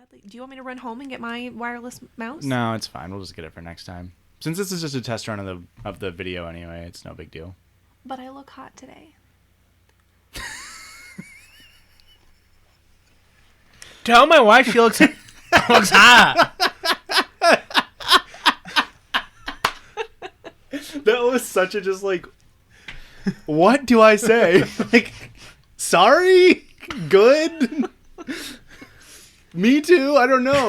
gladly. Do you want me to run home and get my wireless mouse? No, it's fine. We'll just get it for next time. Since this is just a test run of the video anyway, it's no big deal. But I look hot today. Tell my wife she looks hot. That was such a just like, what do I say? Like, sorry? Good? Me too? I don't know.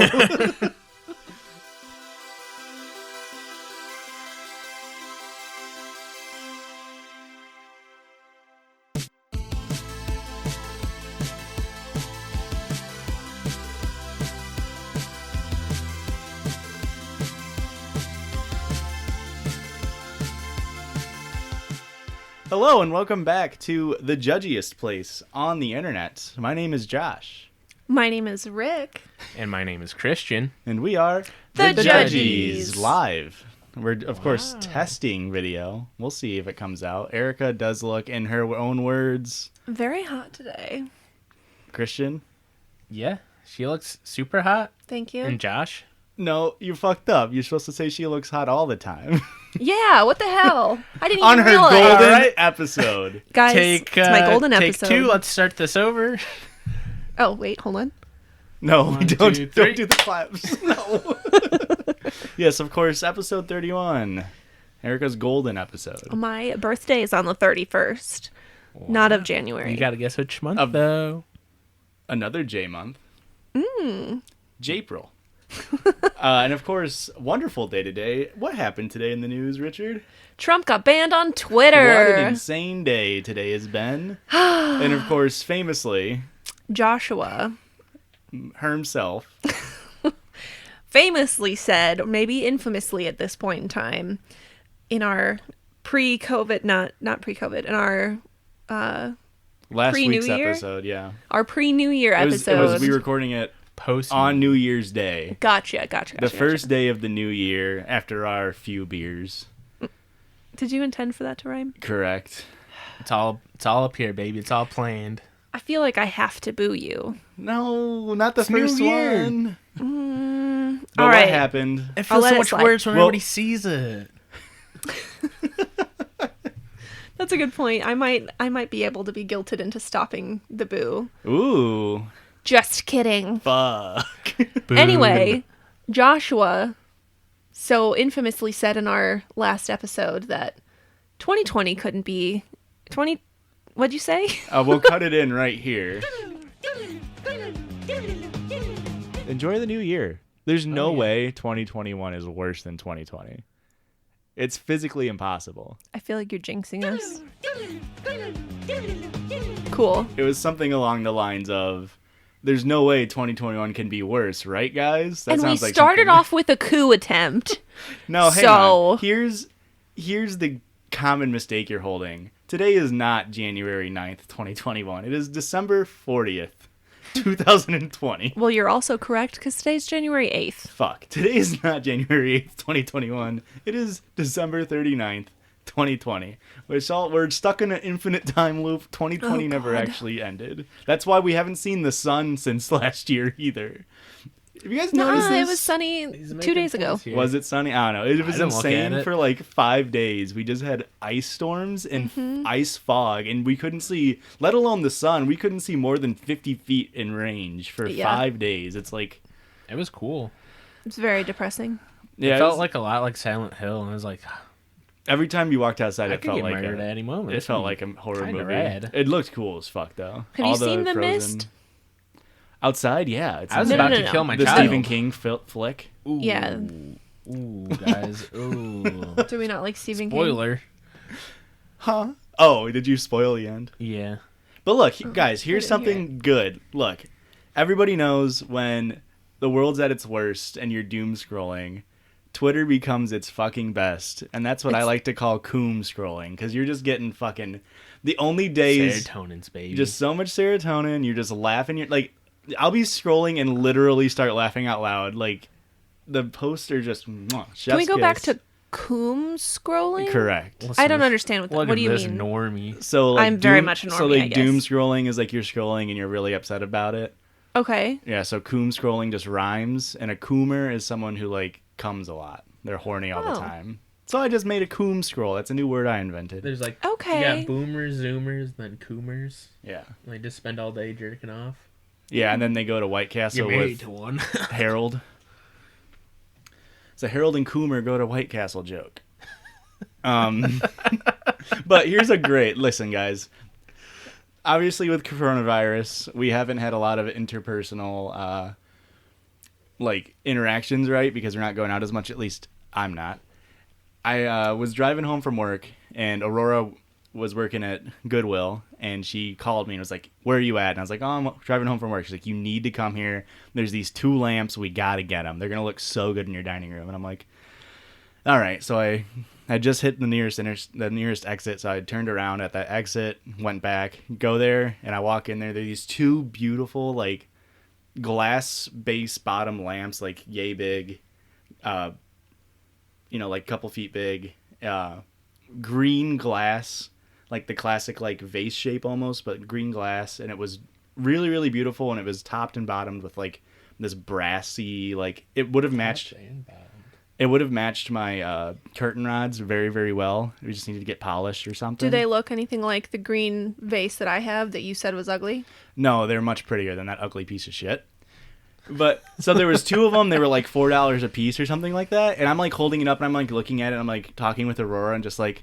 Hello and welcome back to the judgiest place on the internet. My name is Josh. My name is Rick. And my name is Christian. And we are The Judgies. Live. We're, of course, testing video. We'll see if it comes out. Erika does look, in her own words, Very hot today. Christian? Yeah, she looks super hot. Thank you. And Josh? No, you fucked up. You're supposed to say she looks hot all the time. Yeah, what the hell? I didn't On even her realize. golden Alright. episode. Guys, it's my golden take episode. 2. Let's start this over. Oh, wait, hold on. No, 1, we don't, 2, don't 3. do the claps. No. Yes, of course, episode 31. Erika's golden episode. My birthday is on the 31st, not of January. You gotta guess which month, though. Another J month. Japril. And of course, wonderful day today. What happened today in the news, Richard? Trump got banned on Twitter. What an insane day today has been. And of course, famously, Joshua himself. famously said, or maybe infamously at this point in time, in our pre-COVID, not pre-COVID, in our Last Pre-New week's Year? episode, yeah. our pre-New Year It episode. was we were recording it Post on New Year's Day. Gotcha. The first day of the new year after our few beers. Did you intend for that to rhyme? Correct. It's all up here, baby. It's all planned. I feel like I have to boo you. No, not the It's New first Year. one. But all what right. happened? It I'll feels let so it much slide. worse when Well- everybody sees it. That's a good point. I might be able to be guilted into stopping the boo. Ooh, Just kidding. fuck. Boo. Anyway, Joshua so infamously said in our last episode that 2020 couldn't be 20. What'd you say? We'll cut it in right here. Enjoy the new year. There's no yeah. way 2021 is worse than 2020. It's physically impossible. I feel like you're jinxing us. Cool. It was something along the lines of, there's no way 2021 can be worse, right, guys? That And we sounds like started something- off with a coup attempt. No, hang So- on. Here's the common mistake you're holding. Today is not January 9th, 2021. It is December 40th, 2020. Well, you're also correct because today's January 8th. Fuck. Today is not January 8th, 2021. It is December 39th, 2020. We're stuck in an infinite time loop. 2020 Oh, never God. actually ended. That's why we haven't seen the sun since last year either. Have you guys noticed this? It was sunny He's 2 making days ago. points here. Was it sunny? I don't know. It was didn't look at insane it. for like 5 days. We just had ice storms and ice fog, and we couldn't see, let alone the sun, we couldn't see more than 50 feet in range for Yeah. 5 days. It's like, It was cool. It's very depressing. yeah, It felt like a lot like Silent Hill, and I was like, every time you walked outside, I it could felt get like murdered at any moment. it felt like a horror kinda movie. rad. It looked cool as fuck though. Have you seen The Frozen- Mist? Outside, yeah. It's I was No, about no, to no. kill my the child. Stephen King flick. Ooh. Yeah. Ooh, guys. Ooh. Do we not like Stephen King? Spoiler. Huh? Oh, did you spoil the end? Yeah. But look, guys, here's didn't hear something good. Look, everybody knows when the world's at its worst and you're doom scrolling, Twitter becomes its fucking best. And that's what I It's- like to call coom scrolling, because you're just getting fucking the only days, Serotonins, baby. just so much serotonin. You're just laughing. You're like, I'll be scrolling and literally start laughing out loud. Like, the posts are just, mwah, Can we chef's go back kiss. to coom scrolling? Correct. I don't understand Look what do at you this mean? normie. So like I'm very doom- much a So normie, I like guess. doom scrolling is like you're scrolling and you're really upset about it. Okay. Yeah, so coom scrolling just rhymes, and a coomer is someone who like comes a lot. They're horny all the Oh. time. So I just made a coom scroll. That's a new word I invented. There's like Okay. you got boomers, zoomers, then coomers. Yeah. They just spend all day jerking off. Yeah, and then they go to White Castle You're married with to one. Harold. It's a Harold and Coomer go to White Castle joke. But here's a great listen, guys. Obviously, with coronavirus, we haven't had a lot of interpersonal like interactions, right? Because we're not going out as much. At least I'm not. I was driving home from work, and Aurora was working at Goodwill, and she called me and was like, "Where are you at?" And I was like, "Oh, I'm driving home from work." She's like, "You need to come here. There's these 2 lamps. We got to get them. They're going to look so good in your dining room." And I'm like, all right. So I just hit the nearest exit, so I turned around at that exit, went back, go there, and I walk in there. There are these 2 beautiful, like, glass base bottom lamps, like, yay big, like, couple feet big, green glass, like the classic like vase shape almost, but green glass, and it was really, really beautiful, and it was topped and bottomed with like this brassy, like it would have matched my curtain rods very, very well. We just needed to get polished or something. Do they look anything like the green vase that I have that you said was ugly? No, they're much prettier than that ugly piece of shit. But so there was 2 of them. They were like $4 a piece or something like that. And I'm like holding it up and I'm like looking at it. And I'm like talking with Aurora and just like,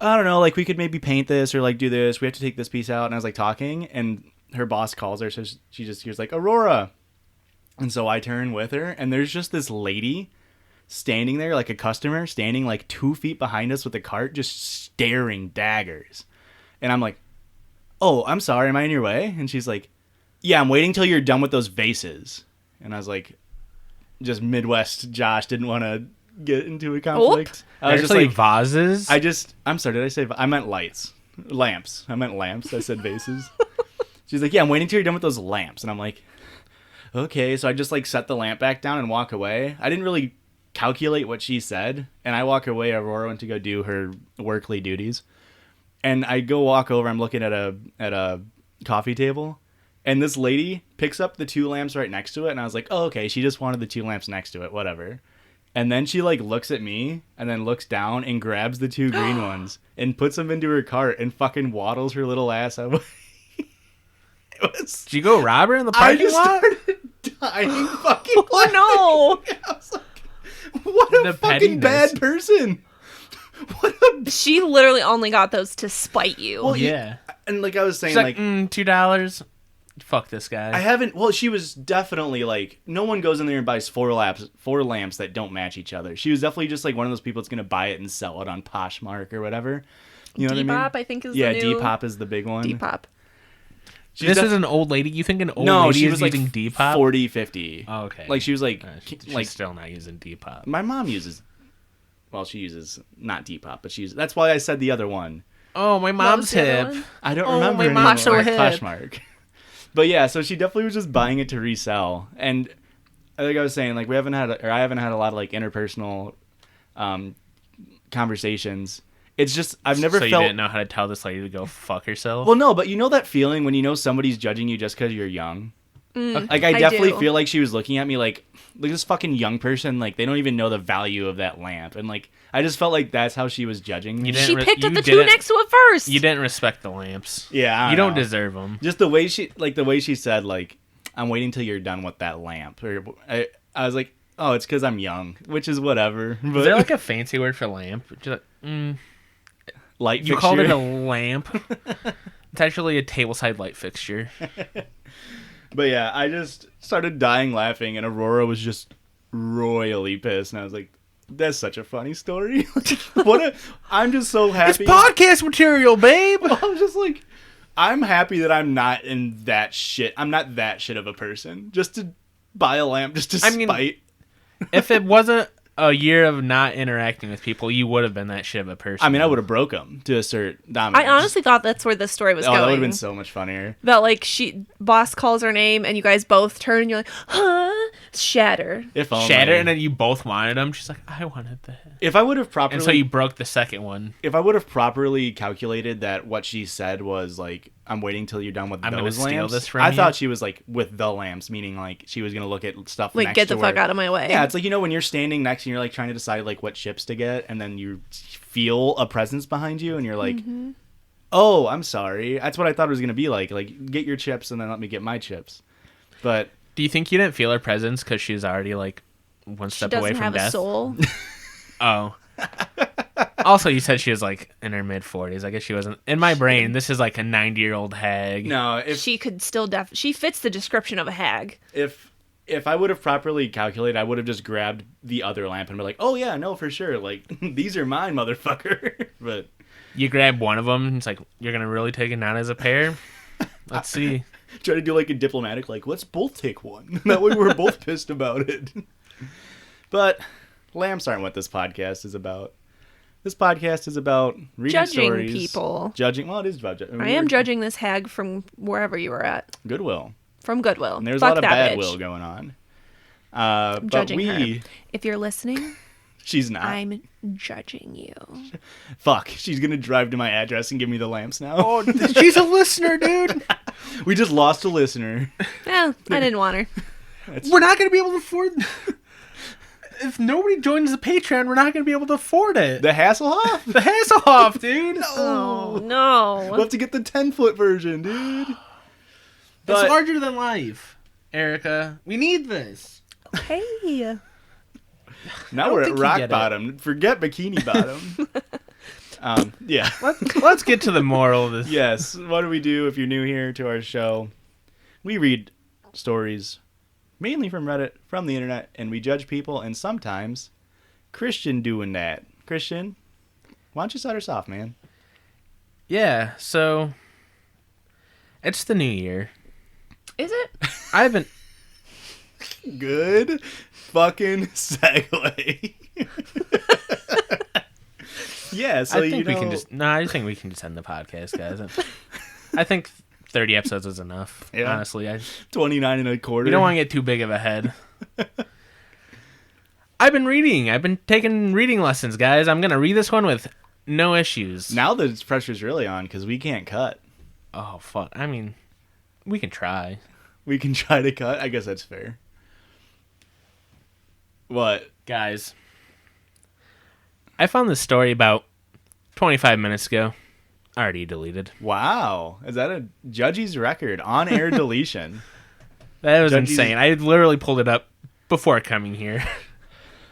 I don't know, like we could maybe paint this or like do this. We have to take this piece out. And I was like talking, and her boss calls her. So she just hears like, Aurora. And so I turn with her, and there's just this lady standing there, like a customer standing like 2 feet behind us with a cart, just staring daggers. And I'm like, oh, I'm sorry. Am I in your way? And she's like, yeah, I'm waiting till you're done with those vases. And I was like, just Midwest Josh didn't want to get into a conflict. I was just like, vases. I'm sorry, did I say, I meant lights. Lamps. I meant lamps. I said vases. She's like, yeah, I'm waiting till you're done with those lamps. And I'm like, okay. So I just like set the lamp back down and walk away. I didn't really calculate what she said. And I walk away. Aurora went to go do her workly duties. And I go walk over. I'm looking at a coffee table. And this lady picks up the 2 lamps right next to it. And I was like, oh, okay. She just wanted the 2 lamps next to it. Whatever. And then she like looks at me and then looks down and grabs the 2 green ones and puts them into her cart and fucking waddles her little ass away. Did you go rob her in the parking lot? I just started dying fucking Oh no! I was like, what a The fucking pettiness. bad person. She literally only got those to spite you. Well, Yeah. And like I was saying, She's like, like $2. Fuck this guy. I haven't. Well, she was definitely like, no one goes in there and buys 4 lamps that don't match each other. She was definitely just like one of those people that's gonna buy it and sell it on Poshmark or whatever. You know what I mean? Depop, I think, is Yeah, the new... Depop is the big one. Depop. This is an old lady. You think an old No, lady she is was like using Depop? 40, 50. Oh, okay. Like she was like, She's like still not using Depop. my mom uses. Well, she uses not Depop, but she uses. That's why I said the other one. Oh, my What mom's was the other hip. one? I don't Oh, remember my anymore. mom's so hip. Poshmark. But yeah, so she definitely was just buying it to resell, and like I was saying, like I haven't had a lot of like interpersonal conversations. It's just I've never So felt. you didn't know how to tell this lady to go fuck herself? Well, no, but you know that feeling when you know somebody's judging you just because you're young. Like I I definitely do. feel like she was looking at me like this fucking young person, like they don't even know the value of that lamp, and like I just felt like that's how she was judging me. You didn't She re- picked up you the 2 didn't- next to it first. You didn't respect the lamps. Yeah, You don't know. deserve them. Just the way she said, like, I'm waiting till you're done with that lamp. Or I was like, oh, it's because I'm young, which is whatever. But Is there like a fancy word for lamp? Just like, light you fixture. called it a lamp. It's actually a tableside light fixture. But yeah, I just started dying laughing, and Aurora was just royally pissed, and I was like, that's such a funny story. I'm just so It's happy. podcast material, babe. I was just like, I'm happy that I'm not in that shit. I'm not that shit of a person. Just to buy a lamp, just to I mean, spite. If it wasn't a year of not interacting with people, you would have been that shit of a person. I mean, I would have broke them to assert dominance. I honestly thought that's where the story was Oh, going. that would have been so much funnier. That like boss calls her name and you guys both turn and you're like, huh? Shatter. If only. Shatter, and then you both wanted them. She's like, I wanted that. If I would have properly, And so you broke the second one. if I would have properly calculated that what she said was like I'm waiting till you're done with I'm gonna those steal lamps. this from I you? thought she was like with the lamps, meaning like she was gonna look at stuff Like, next get the to fuck her. out of my way. Yeah, it's like, when you're standing next and you're like trying to decide like what chips to get, and then you feel a presence behind you, and you're like, oh, I'm sorry. That's what I thought it was gonna be like. Like, get your chips and then let me get my chips. But Do you think you didn't feel her presence because she's already like one She step away doesn't from have a death? soul. Oh. Also, you said she was like in her mid 40s. I guess she wasn't. In my brain, this is like a 90-year-old hag. no, if She could still she fits the description of a hag. if I would have properly calculated, I would have just grabbed the other lamp and be like, oh yeah, no, for sure. Like, these are mine, motherfucker. But You grab one of them. It's like, you're going to really take it out as a pair? Let's see. try to do like a diplomatic, like, let's both take one. That way we're both pissed about it. But lamps aren't what this podcast is about. This podcast is about reading Judging stories. people. Judging. Well, it is judging. I am judging this hag from wherever you were at. Goodwill. From Goodwill. And there's Fuck a lot of that bad bitch. will going on. I'm But judging we... her. If you're listening, She's not. I'm judging you. Fuck. She's going to drive to my address and give me the lamps now. Oh, she's a listener, dude. We just lost a listener. Well, I didn't want her. We're not going to be able to afford... If nobody joins the Patreon, we're not going to be able to afford it. The Hasselhoff? The Hasselhoff, dude. Oh, no. We'll have to get the 10-foot version, dude. It's But- larger than life, Erica. We need this. Hey. Now don't we're at think you rock get it. bottom. Forget bikini bottom. Yeah. Let's get to the moral of this. Yes. What do we do if you're new here to our show? We read stories mainly from Reddit, from the internet, and we judge people, and sometimes Christian doing that. Christian, why don't you start us off, man? Yeah, so it's the new year. Is it? I haven't. Good fucking segue. Yeah, so I think we can just. No, I think we can just end the podcast, guys. I think 30 episodes is enough. Yeah. Honestly, 29 and a quarter. we don't want to get too big of a head. I've been reading. I've been taking reading lessons, guys. I'm gonna read this one with no issues. Now the pressure's really on because we can't cut. Oh fuck! I mean, we can try. We can try to cut. I guess that's fair. What? Guys, I found this story about 25 minutes ago. Already deleted. Wow. Is that a Judgies record? On-air deletion. That was Judges- insane. I literally pulled it up before coming here.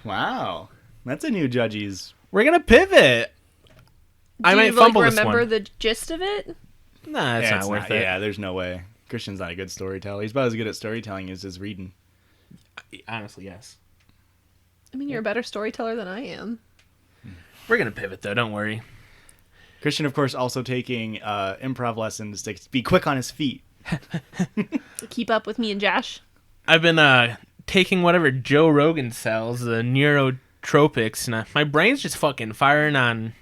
Wow. That's a new Judgies. We're gonna pivot. I Do might you, fumble like, this remember one. the gist of it? Nah, it's Yeah, not worth it. Yeah, there's no way. Christian's not a good storyteller. He's about as good at storytelling as his reading. Honestly, yes. I mean, you're a better storyteller than I am. We're gonna pivot though. Don't worry. Christian, of course, also taking improv lessons to be quick on his feet. Keep up with me and Josh. I've been taking whatever Joe Rogan sells, the neurotropics, and my brain's just fucking firing on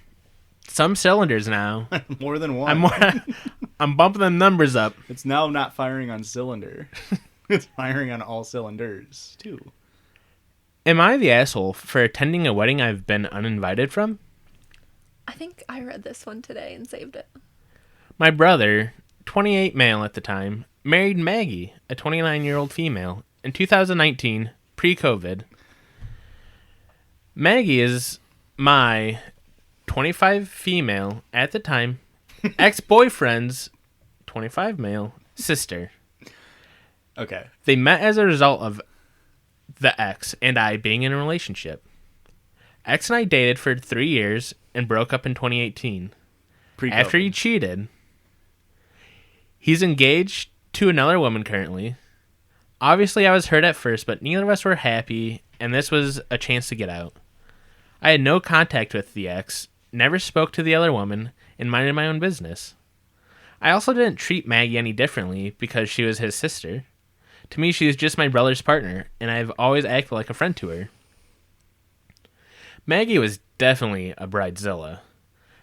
some cylinders now. More than one. I'm bumping them numbers up. It's now not firing on cylinder. It's firing on all cylinders, too. Am I the asshole for attending a wedding I've been uninvited from? I think I read this one today and saved it. My brother, 28 male at the time, married Maggie, a 29-year-old female, in 2019, pre-COVID. Maggie is my 25 female at the time, ex-boyfriend's 25 male sister. Okay. They met as a result of the ex and I being in a relationship. Ex and I dated for 3 years and broke up in 2018. Pre-COVID. After he cheated, he's engaged to another woman currently. Obviously, I was hurt at first, but neither of us were happy, and this was a chance to get out. I had no contact with the ex, never spoke to the other woman, and minded my own business. I also didn't treat Maggie any differently because she was his sister. To me, she was just my brother's partner, and I've always acted like a friend to her. Maggie was definitely a bridezilla.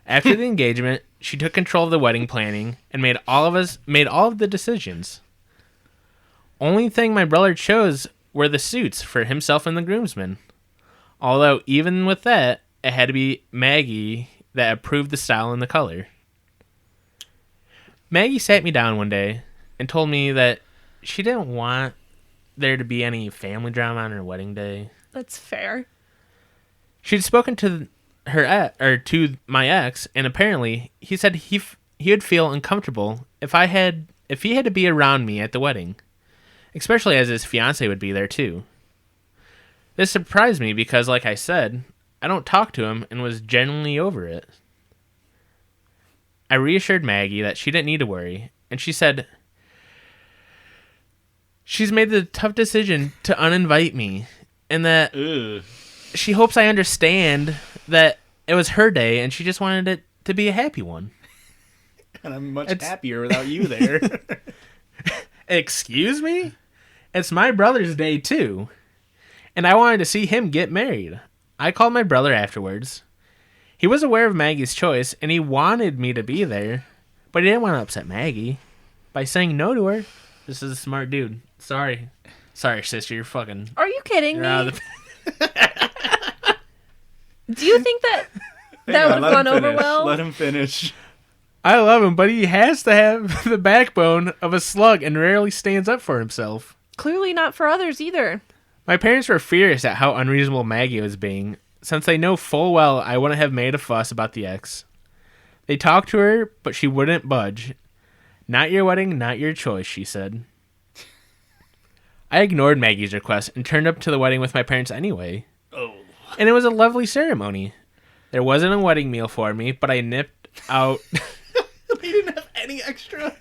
After the engagement, she took control of the wedding planning and made all of the decisions. Only thing my brother chose were the suits for himself and the groomsmen. Although even with that, it had to be Maggie that approved the style and the color. Maggie sat me down one day and told me that she didn't want there to be any family drama on her wedding day. That's fair. She'd spoken to to my ex, and apparently he said he would feel uncomfortable if he had to be around me at the wedding, especially as his fiance would be there too. This surprised me because, like I said, I don't talk to him and was genuinely over it. I reassured Maggie that she didn't need to worry, and she said she's made the tough decision to uninvite me, and that she hopes I understand that it was her day and she just wanted it to be a happy one. And I'm much happier without you there. Excuse me? It's my brother's day too, and I wanted to see him get married. I called my brother afterwards. He was aware of Maggie's choice, and he wanted me to be there, but he didn't want to upset Maggie by saying no to her. This is a smart dude. Sorry, sister, you're fucking... Are you kidding you're me? out of Do you think that would have gone over well? Let him finish. I love him, but he has to have the backbone of a slug and rarely stands up for himself. Clearly not for others either. My parents were furious at how unreasonable Maggie was being, since they know full well I wouldn't have made a fuss about the ex. They talked to her, but she wouldn't budge. Not your wedding, not your choice, she said. I ignored Maggie's request and turned up to the wedding with my parents anyway. Oh. And it was a lovely ceremony. There wasn't a wedding meal for me, but I nipped out... They didn't have any extra?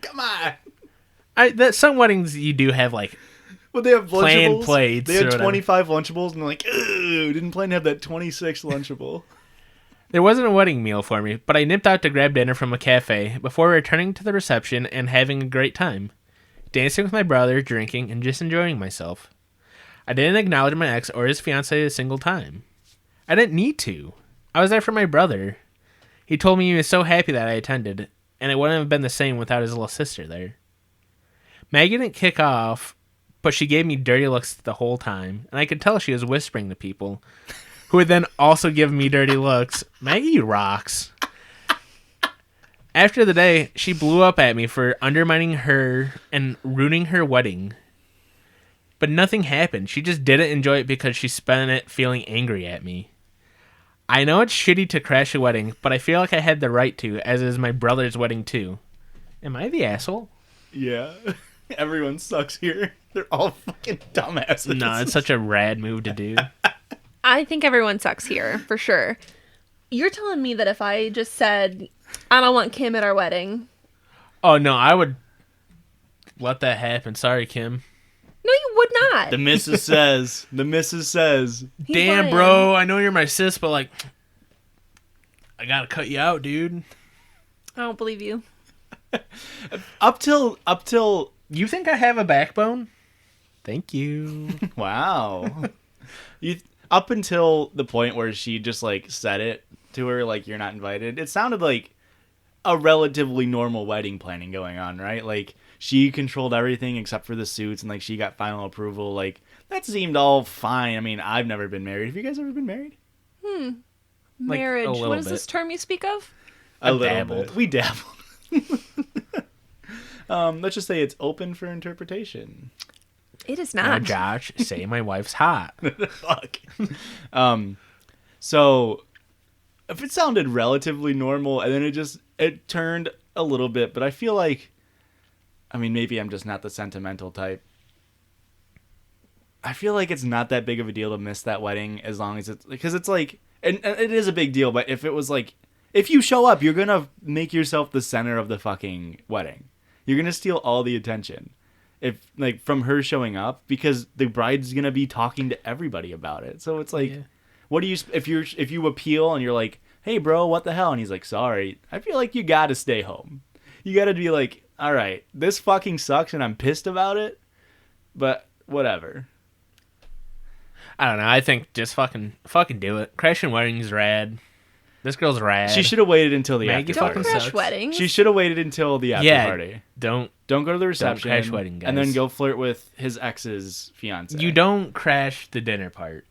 Come on. Some weddings you do have, like... Well, they have planned Lunchables. plates. They had or whatever. 25 Lunchables, and they're like, ooh, didn't plan to have that 26th Lunchable. There wasn't a wedding meal for me, but I nipped out to grab dinner from a cafe before returning to the reception and having a great time. Dancing with my brother, drinking, and just enjoying myself. I didn't acknowledge my ex or his fiancée a single time. I didn't need to. I was there for my brother. He told me he was so happy that I attended, and it wouldn't have been the same without his little sister there. Maggie didn't kick off, but she gave me dirty looks the whole time, and I could tell she was whispering to people, who would then also give me dirty looks. Maggie rocks. After the day, she blew up at me for undermining her and ruining her wedding. But nothing happened. She just didn't enjoy it because she spent it feeling angry at me. I know it's shitty to crash a wedding, but I feel like I had the right to, as is my brother's wedding too. Am I the asshole? Yeah. Everyone sucks here. They're all fucking dumbasses. No, it's such a rad move to do. I think everyone sucks here, for sure. You're telling me that if I just said, I don't want Kim at our wedding. Oh, no, I would let that happen. Sorry, Kim. No, you would not. The missus says. He's Damn, lying. bro, I know you're my sis, but, like, I gotta cut you out, dude. I don't believe you. Up till You think I have a backbone? Thank you. wow. Up until the point where she just like said it to her, like, you're not invited, it sounded like a relatively normal wedding planning going on, right? Like, she controlled everything except for the suits, and like she got final approval. Like, that seemed all fine. I mean, I've never been married. Have you guys ever been married? Like, Marriage. a little What is bit. this term you speak of? A little dabbled. bit. We dabbled. Let's just say it's open for interpretation. It is Now, not. Josh, say my wife's hot. Fuck. So if it sounded relatively normal, and then it turned a little bit, but I feel like, I mean, maybe I'm just not the sentimental type. I feel like it's not that big of a deal to miss that wedding, as long as it's, because it's like, and it is a big deal, but if it was like, if you show up, you're gonna make yourself the center of the fucking wedding. You're gonna steal all the attention. If, like, from her showing up, because the bride's gonna be talking to everybody about it. So it's like, Yeah. what do you, if you appeal and you're like, hey bro, what the hell? And he's like, sorry. I feel like you gotta stay home. You gotta be like, all right, this fucking sucks and I'm pissed about it, but whatever. I don't know. I think just fucking do it. Crashing weddings rad. This girl's rad. She should have waited until the Maggie after Don't party. fucking crash sucks. weddings. She should have waited until the after Yeah, party. Don't Don't go to the reception. crash wedding, guys. And then go flirt with his ex's fiance. you don't crash the dinner part.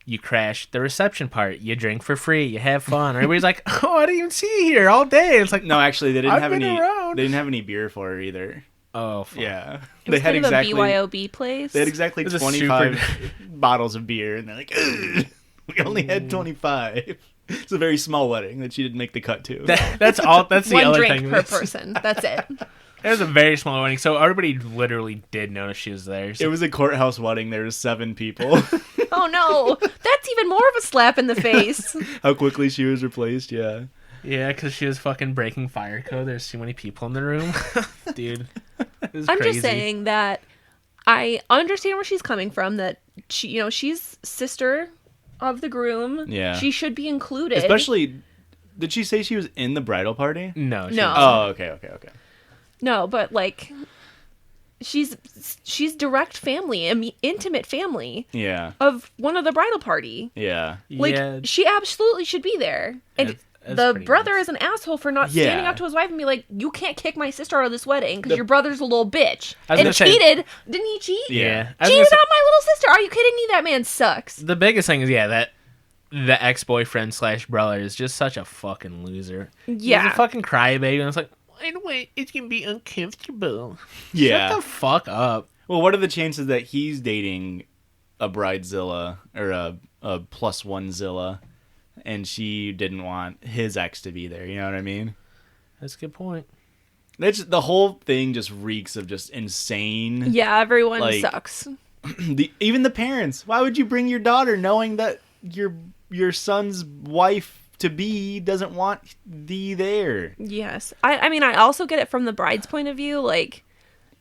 You crash the reception part. You drink for free. You have fun. Everybody's like, "Oh, I didn't even see you here all day." It's like, No, actually, they didn't I've have been any. around. They didn't have any beer for her either. oh, fuck. Yeah, It was kind of a BYOB place. They had exactly It was a 25 bottles of beer, and they're like, "Ugh, we only had 25. It's a very small wedding that she didn't make the cut to. That's all. That's the One other drink thing. per person. That's it. It was a very small wedding, so everybody literally did notice she was there. So It was a courthouse wedding. There was 7 people. Oh no, that's even more of a slap in the face. How quickly she was replaced, yeah. yeah, because she was fucking breaking fire code. There's too many people in the room, dude. It was I'm crazy. just saying that I understand where she's coming from. That she's sister of the groom. Yeah. She should be included. Especially, did she say she was in the bridal party? No. No. Oh, okay. No, but like, she's direct family, intimate family Yeah, of one of the bridal party. yeah. Like, yeah, she absolutely should be there. And that's the pretty brother nuts. is an asshole for not standing Yeah. up to his wife and be like, "You can't kick my sister out of this wedding because your brother's a little bitch." I was And gonna say- cheated. Didn't he cheat? Yeah. I was Cheated gonna on my little sister. Are you kidding me? That man sucks. say, the biggest thing is that the ex-boyfriend / brother is just such a fucking loser. Yeah. He's a fucking crybaby, and it's like, by the way, it's gonna be uncomfortable. Yeah. Shut the fuck up. Well, what are the chances that he's dating a bridezilla or a plus one zilla, and she didn't want his ex to be there? You know what I mean? That's a good point. That's the whole thing. Just reeks of just insane. Yeah, everyone Like- sucks. Even the parents. Why would you bring your daughter knowing that your son's wife to be doesn't want thee there? Yes. I mean, I also get it from the bride's point of view, like,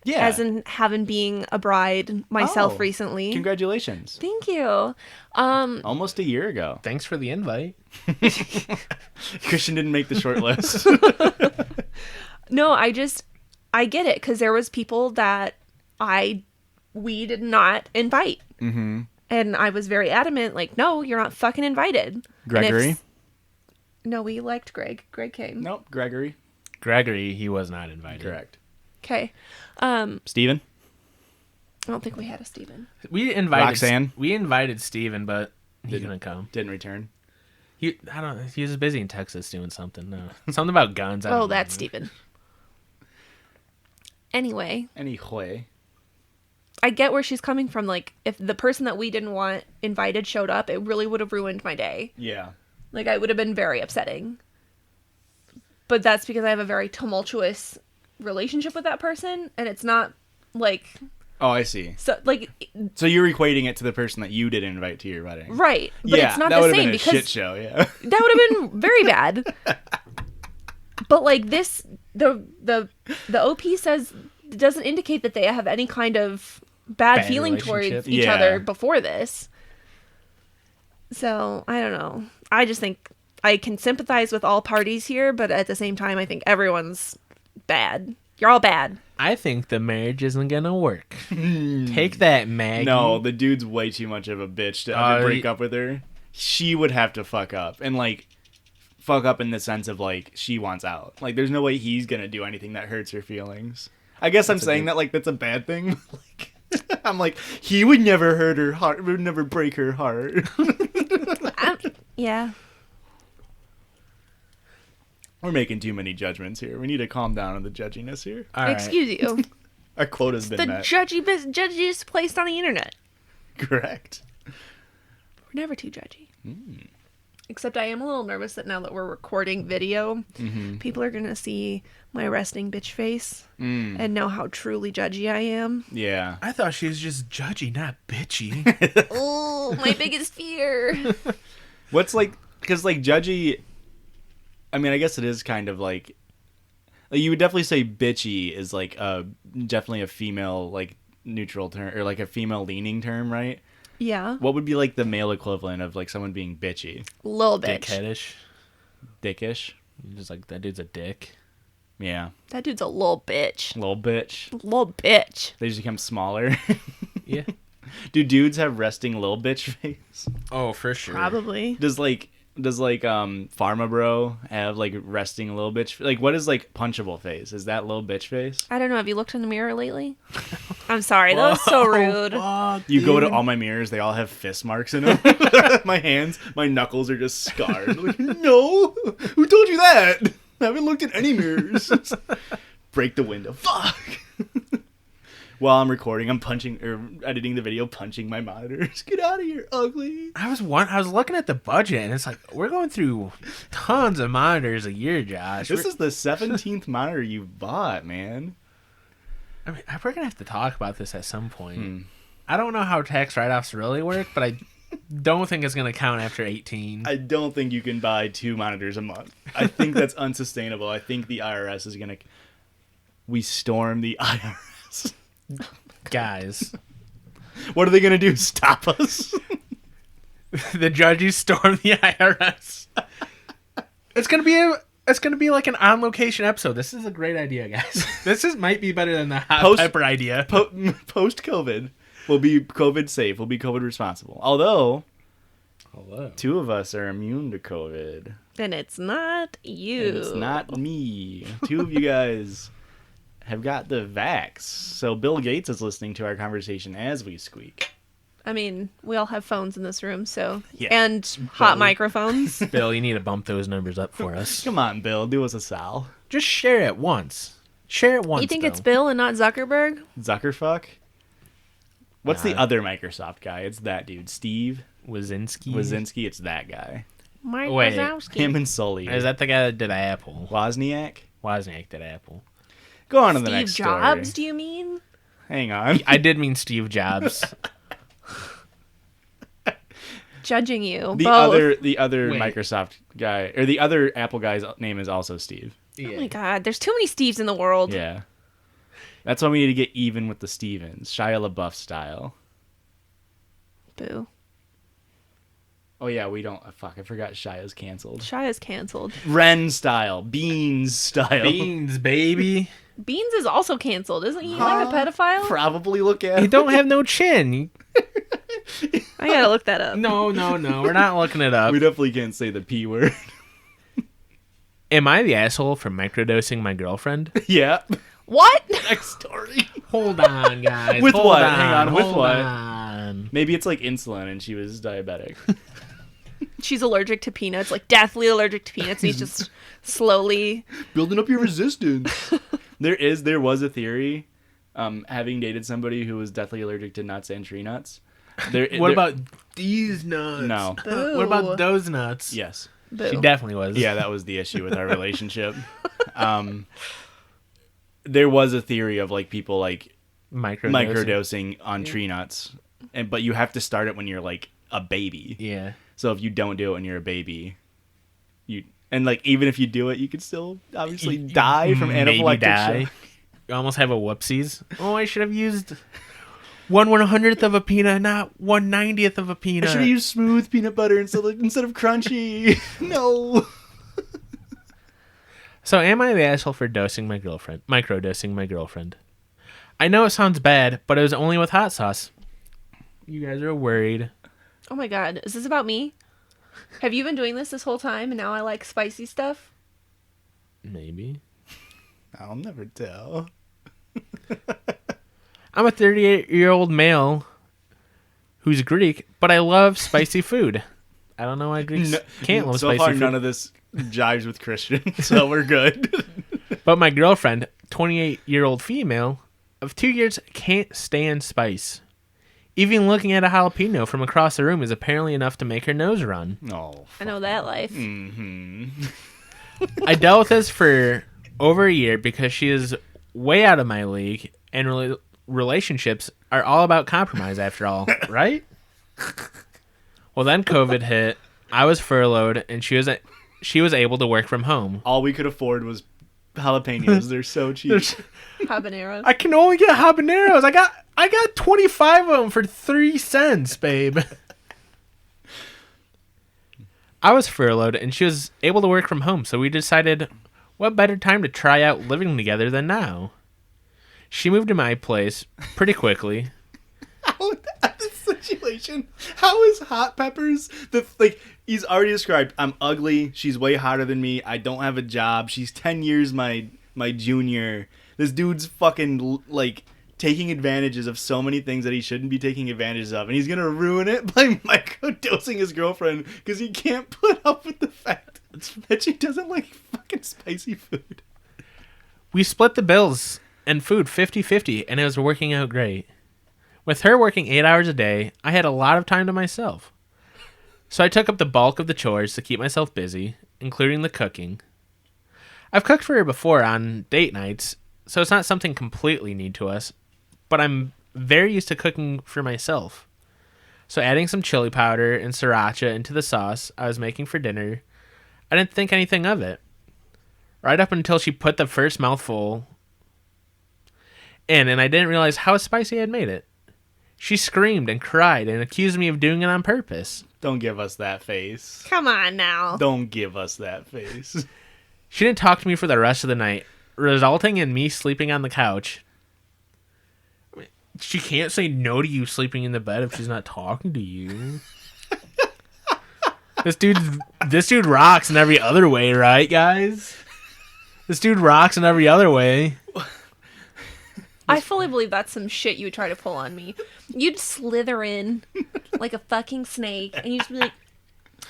Yeah. as in having being a bride myself Oh, recently. Congratulations. Thank you. Almost a year ago. Thanks for the invite. Christian didn't make the short list. No, I get it, because there was people that we did not invite. Mm-hmm. And I was very adamant, like, no, you're not fucking invited. And Gregory? No, we liked Greg. Greg came. Nope. Gregory. Gregory, he was not invited. Correct. Okay. Steven? I don't think we had a Steven. We invited Roxanne? We invited Steven, but he Didn't. couldn't come. Didn't return. He was busy in Texas doing something. No. Something about guns. I don't Oh, know. that's Steven. Anyway, Anyway. I get where she's coming from. Like, if the person that we didn't want invited showed up, it really would have ruined my day. Yeah. Like, I would have been very upsetting. But that's because I have a very tumultuous relationship with that person, and it's not, like... Oh, I see. So, like... So you're equating it to the person that you didn't invite to your wedding. Right. But yeah, it's not that the would have same been a because... shit show, yeah. That would have been very bad. But, like, this... The OP says... It doesn't indicate that they have any kind of bad feeling towards relationship. each Yeah. other before this. So, I don't know. I just think I can sympathize with all parties here, but at the same time, I think everyone's bad. You're all bad. I think the marriage isn't gonna work. Take that, Maggie. No, the dude's way too much of a bitch to have to break up with her. She would have to fuck up. And, like, fuck up in the sense of, like, she wants out. Like, there's no way he's gonna do anything that hurts her feelings. I guess I'm saying that, like, that's a bad thing. Like, I'm like, he would never hurt her heart, would never break her heart. Yeah. We're making too many judgments here. We need to calm down on the judginess here. All right. Excuse you. Our quota's been The met. judges placed on the internet. Correct. We're never too judgy. Except I am a little nervous that now that we're recording video, people are going to see my resting bitch face and know how truly judgy I am. Yeah. I thought she was just judgy, not bitchy. Oh, my biggest fear. What's like, because like judgy, I mean, I guess it is kind of like you would definitely say bitchy is like definitely a female like neutral term or like a female leaning term, right? Yeah. What would be like the male equivalent of like someone being bitchy? Little bitch. Dickheadish. Dickish? Just like, that dude's a dick. Yeah. That dude's a little bitch. Little bitch. Little bitch. They just become smaller. Yeah. Do dudes have resting little bitch face? Oh, for sure. Probably. Does like Does like Pharma Bro have like resting little bitch? Like what is like punchable face? Is that little bitch face? I don't know. Have you looked in the mirror lately? I'm sorry. That was so rude. You go to all my mirrors, they all have fist marks in them. My hands, my knuckles are just scarred. Like, no, who told you that? I haven't looked at any mirrors. Break the window. Fuck. While I'm recording, I'm punching or editing the video, punching my monitors. Get out of here, ugly. I was looking at the budget, and it's like we're going through tons of monitors a year, Josh. This is the 17th monitor you've bought, man. I mean, we're gonna have to talk about this at some point. I don't know how tax write-offs really work, but I don't think it's gonna count after 18. I don't think you can buy 2 monitors a month. I think that's unsustainable. I think the IRS is gonna. We storm the IRS. Guys, what are they gonna do? Stop us? the judges storm the IRS. It's gonna be like an on location episode. This is a great idea, guys. Might be better than the hot pepper idea. Post COVID, we'll be COVID safe. We'll be COVID responsible. Although, 2 of us are immune to COVID. And it's not you. And it's not me. 2 of you guys have got the vax. So Bill Gates is listening to our conversation as we squeak. I mean, we all have phones in this room, so... Yeah. And hot microphones. Bill, you need to bump those numbers up for us. Come on, Bill. Do us a sal. Just share it once. Share it once, You think Bill. it's Bill and not Zuckerberg? Zuckerfuck? What's the other Microsoft guy? It's that dude. Steve Wazinski? It's that guy. Mike Wait. Wazowski. Him and Sully. Is that the guy that did Apple? Wozniak? Wozniak did Apple. Go on to the next Steve Jobs, story. do you mean? Hang on. I did mean Steve Jobs. Judging you. The both. other Wait. Microsoft guy, or the other Apple guy's name is also Steve. Oh my god, there's too many Steves in the world. Yeah. That's why we need to get even with the Stevens. Shia LaBeouf style. Boo. Oh yeah, we don't... Fuck, I forgot Shia's canceled. Shia's canceled. Ren style. Beans style. Beans, baby. Beans is also canceled. Isn't he like a pedophile? Probably look at You him. don't have no chin. I gotta look that up. No. We're not looking it up. We definitely can't say the P word. Am I the asshole for microdosing my girlfriend? Yeah. What? Next story. Hold on, guys. With Hold what? on, Hang on, with hold what? on. Maybe it's like insulin and she was diabetic. She's allergic to peanuts, like deathly allergic to peanuts. And he's just slowly... Building up your resistance. There was a theory, having dated somebody who was deathly allergic to nuts and tree nuts. What about these nuts? No. Boo. What about those nuts? Yes. Boo. She definitely was. Yeah, that was the issue with our relationship. There was a theory of like people like microdosing on tree nuts, but you have to start it when you're like a baby. Yeah. So if you don't do it when you're a baby, even if you do it, you could still obviously die from anaphylactic shock. You almost have a whoopsies. Oh, I should have used 1/100th of a peanut, not 1/90th of a peanut. I should have used smooth peanut butter instead of crunchy. No. So am I the asshole for microdosing my girlfriend? I know it sounds bad, but it was only with hot sauce. You guys are worried. Oh my god, is this about me? Have you been doing this whole time and now I like spicy stuff? Maybe. I'll never tell. I'm a 38-year-old male who's Greek, but I love spicy food. I don't know why Greeks can't love spicy So far, food. none of this jives with Christian, so we're good. But my girlfriend, 28-year-old female of 2 years, can't stand spice. Even looking at a jalapeno from across the room is apparently enough to make her nose run. Oh, I know that life. mm-hmm. I dealt with this for over a year because she is way out of my league, and relationships are all about compromise after all, right? Well, then COVID hit. I was furloughed, and she was able to work from home. All we could afford was jalapenos. They're so cheap. Habaneros. I can only get habaneros. I got 25 of them for 3 cents, babe. I was furloughed, and she was able to work from home, so we decided what better time to try out living together than now. She moved to my place pretty quickly. That's such situation. How is hot peppers he's already described, I'm ugly, she's way hotter than me, I don't have a job, she's 10 years my junior. This dude's fucking taking advantages of so many things that he shouldn't be taking advantage of, and he's gonna ruin it by microdosing his girlfriend because he can't put up with the fact that she doesn't like fucking spicy food. We split the bills and food 50-50, and it was working out great. With her working 8 hours a day, I had a lot of time to myself. So I took up the bulk of the chores to keep myself busy, including the cooking. I've cooked for her before on date nights, so it's not something completely new to us, but I'm very used to cooking for myself. So adding some chili powder and sriracha into the sauce I was making for dinner, I didn't think anything of it. Right up until she put the first mouthful in, and I didn't realize how spicy I had made it. She screamed and cried and accused me of doing it on purpose. Don't give us that face. Come on now. Don't give us that face. She didn't talk to me for the rest of the night, resulting in me sleeping on the couch. She can't say no to you sleeping in the bed if she's not talking to you. This dude rocks in every other way, right, guys? This dude rocks in every other way. I fully believe that's some shit you would try to pull on me. You'd slither in like a fucking snake, and you'd just be like,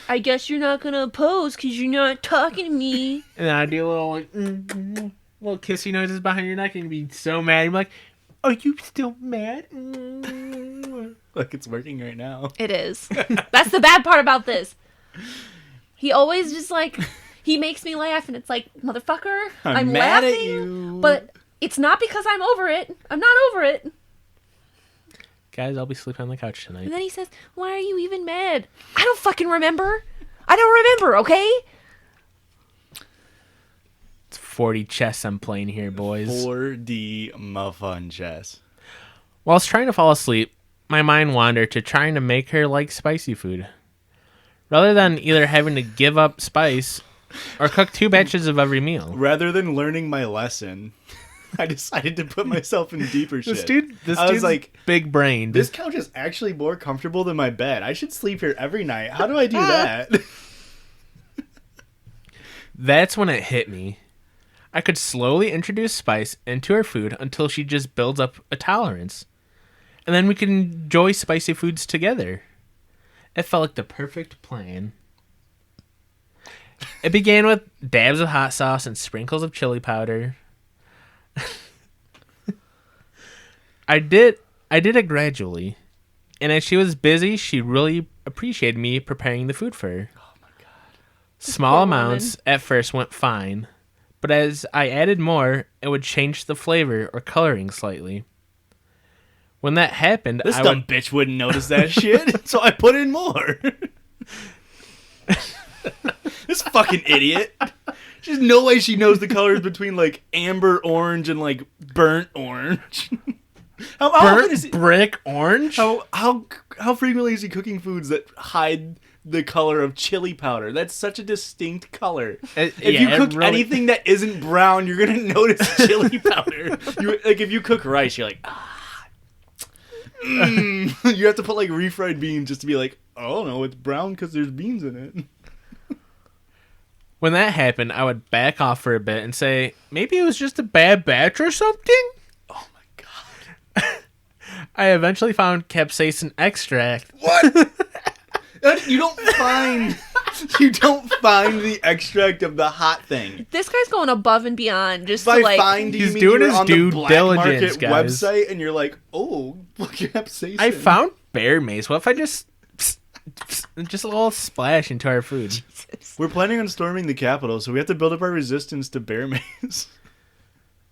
I guess you're not gonna oppose because you're not talking to me. And then I'd do a little, little kissy noises behind your neck, and you'd be so mad. You'd be like, are you still mad? Like it's working right now. It is. That's the bad part about this. He always just he makes me laugh, and it's like, motherfucker, I'm mad laughing, at you. But it's not because I'm over it. I'm not over it. Guys, I'll be sleeping on the couch tonight. And then he says, why are you even mad? I don't fucking remember. I don't remember, okay? It's 40 chess I'm playing here, boys. 4D muffin chess. While I was trying to fall asleep, my mind wandered to trying to make her like spicy food. Rather than either having to give up spice or cook 2 batches of every meal. Rather than learning my lesson, I decided to put myself in deeper shit. This dude's like big brained. This couch is actually more comfortable than my bed. I should sleep here every night. How do I do that? That's when it hit me. I could slowly introduce spice into her food until she just builds up a tolerance. And then we can enjoy spicy foods together. It felt like the perfect plan. It began with dabs of hot sauce and sprinkles of chili powder. I did it gradually. And as she was busy, she really appreciated me preparing the food for her. Oh my god. Small amounts at first went fine, but as I added more, it would change the flavor or coloring slightly. When that happened, This dumb bitch wouldn't notice that shit, so I put in more. This fucking idiot. There's no way she knows the colors between amber orange and burnt orange. How often is brick orange? How frequently is he cooking foods that hide the color of chili powder? That's such a distinct color. If you cook anything that isn't brown, you're gonna notice chili powder. If you cook rice, you're like, You have to put refried beans just to be like, oh no, it's brown because there's beans in it. When that happened, I would back off for a bit and say, maybe it was just a bad batch or something? Oh my god. I eventually found capsaicin extract. What? You don't find the extract of the hot thing. This guy's going above and beyond just By to find, he's doing his on due the black diligence, market guys. website, and you're like, oh, look, capsaicin. I found bear mace. What if I just a little splash into our food? Jesus. We're planning on storming the Capitol, so we have to build up our resistance to bear mace.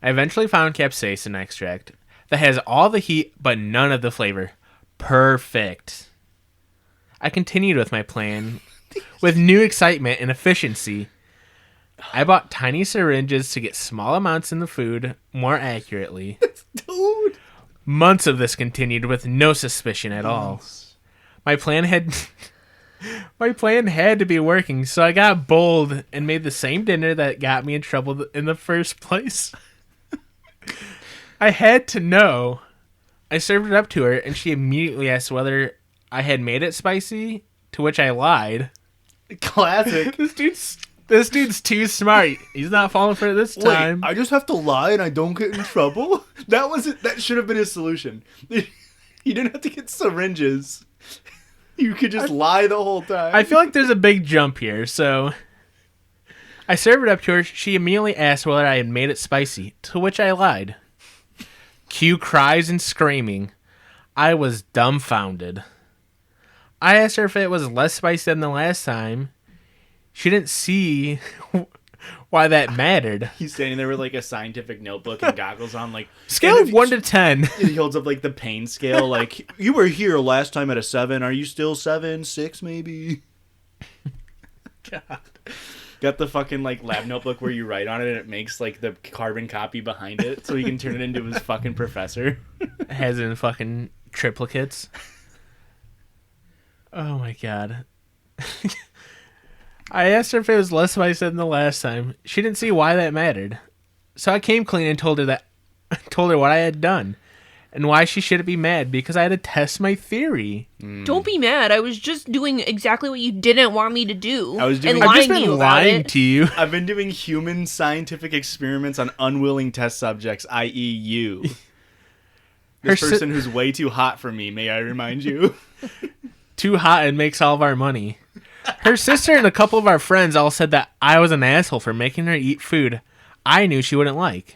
I eventually found capsaicin extract that has all the heat but none of the flavor. Perfect. I continued with my plan with new excitement and efficiency. I bought tiny syringes to get small amounts in the food more accurately. Dude. Months of this continued with no suspicion at all. My plan had to be working, so I got bold and made the same dinner that got me in trouble in the first place. I had to know. I served it up to her, and she immediately asked whether I had made it spicy, to which I lied. Classic. This dude's too smart. He's not falling for it this time. Wait, I just have to lie and I don't get in trouble? That was it. That should have been his solution. You didn't have to get syringes. You could just lie the whole time. I feel like there's a big jump here, so I served it up to her. She immediately asked whether I had made it spicy, to which I lied. Cue cries and screaming. I was dumbfounded. I asked her if it was less spicy than the last time. She didn't see why that mattered. He's standing there with like a scientific notebook and goggles on, like scale of 1 to 10. He holds up like the pain scale, like you were here last time at a 7. Are you still 7, 6 maybe? God. Got the fucking like lab notebook where you write on it and it makes like the carbon copy behind it so he can turn it into his fucking professor. Has it in fucking triplicates. Oh my god. I asked her if it was less spicy than the last time. She didn't see why that mattered. So I came clean and told her what I had done and why she shouldn't be mad because I had to test my theory. Don't be mad. I was just doing exactly what you didn't want me to do. I've just been lying to you. I've been doing human scientific experiments on unwilling test subjects, i.e. you. This person who's way too hot for me, may I remind you? Too hot and makes all of our money. Her sister and a couple of our friends all said that I was an asshole for making her eat food I knew she wouldn't like.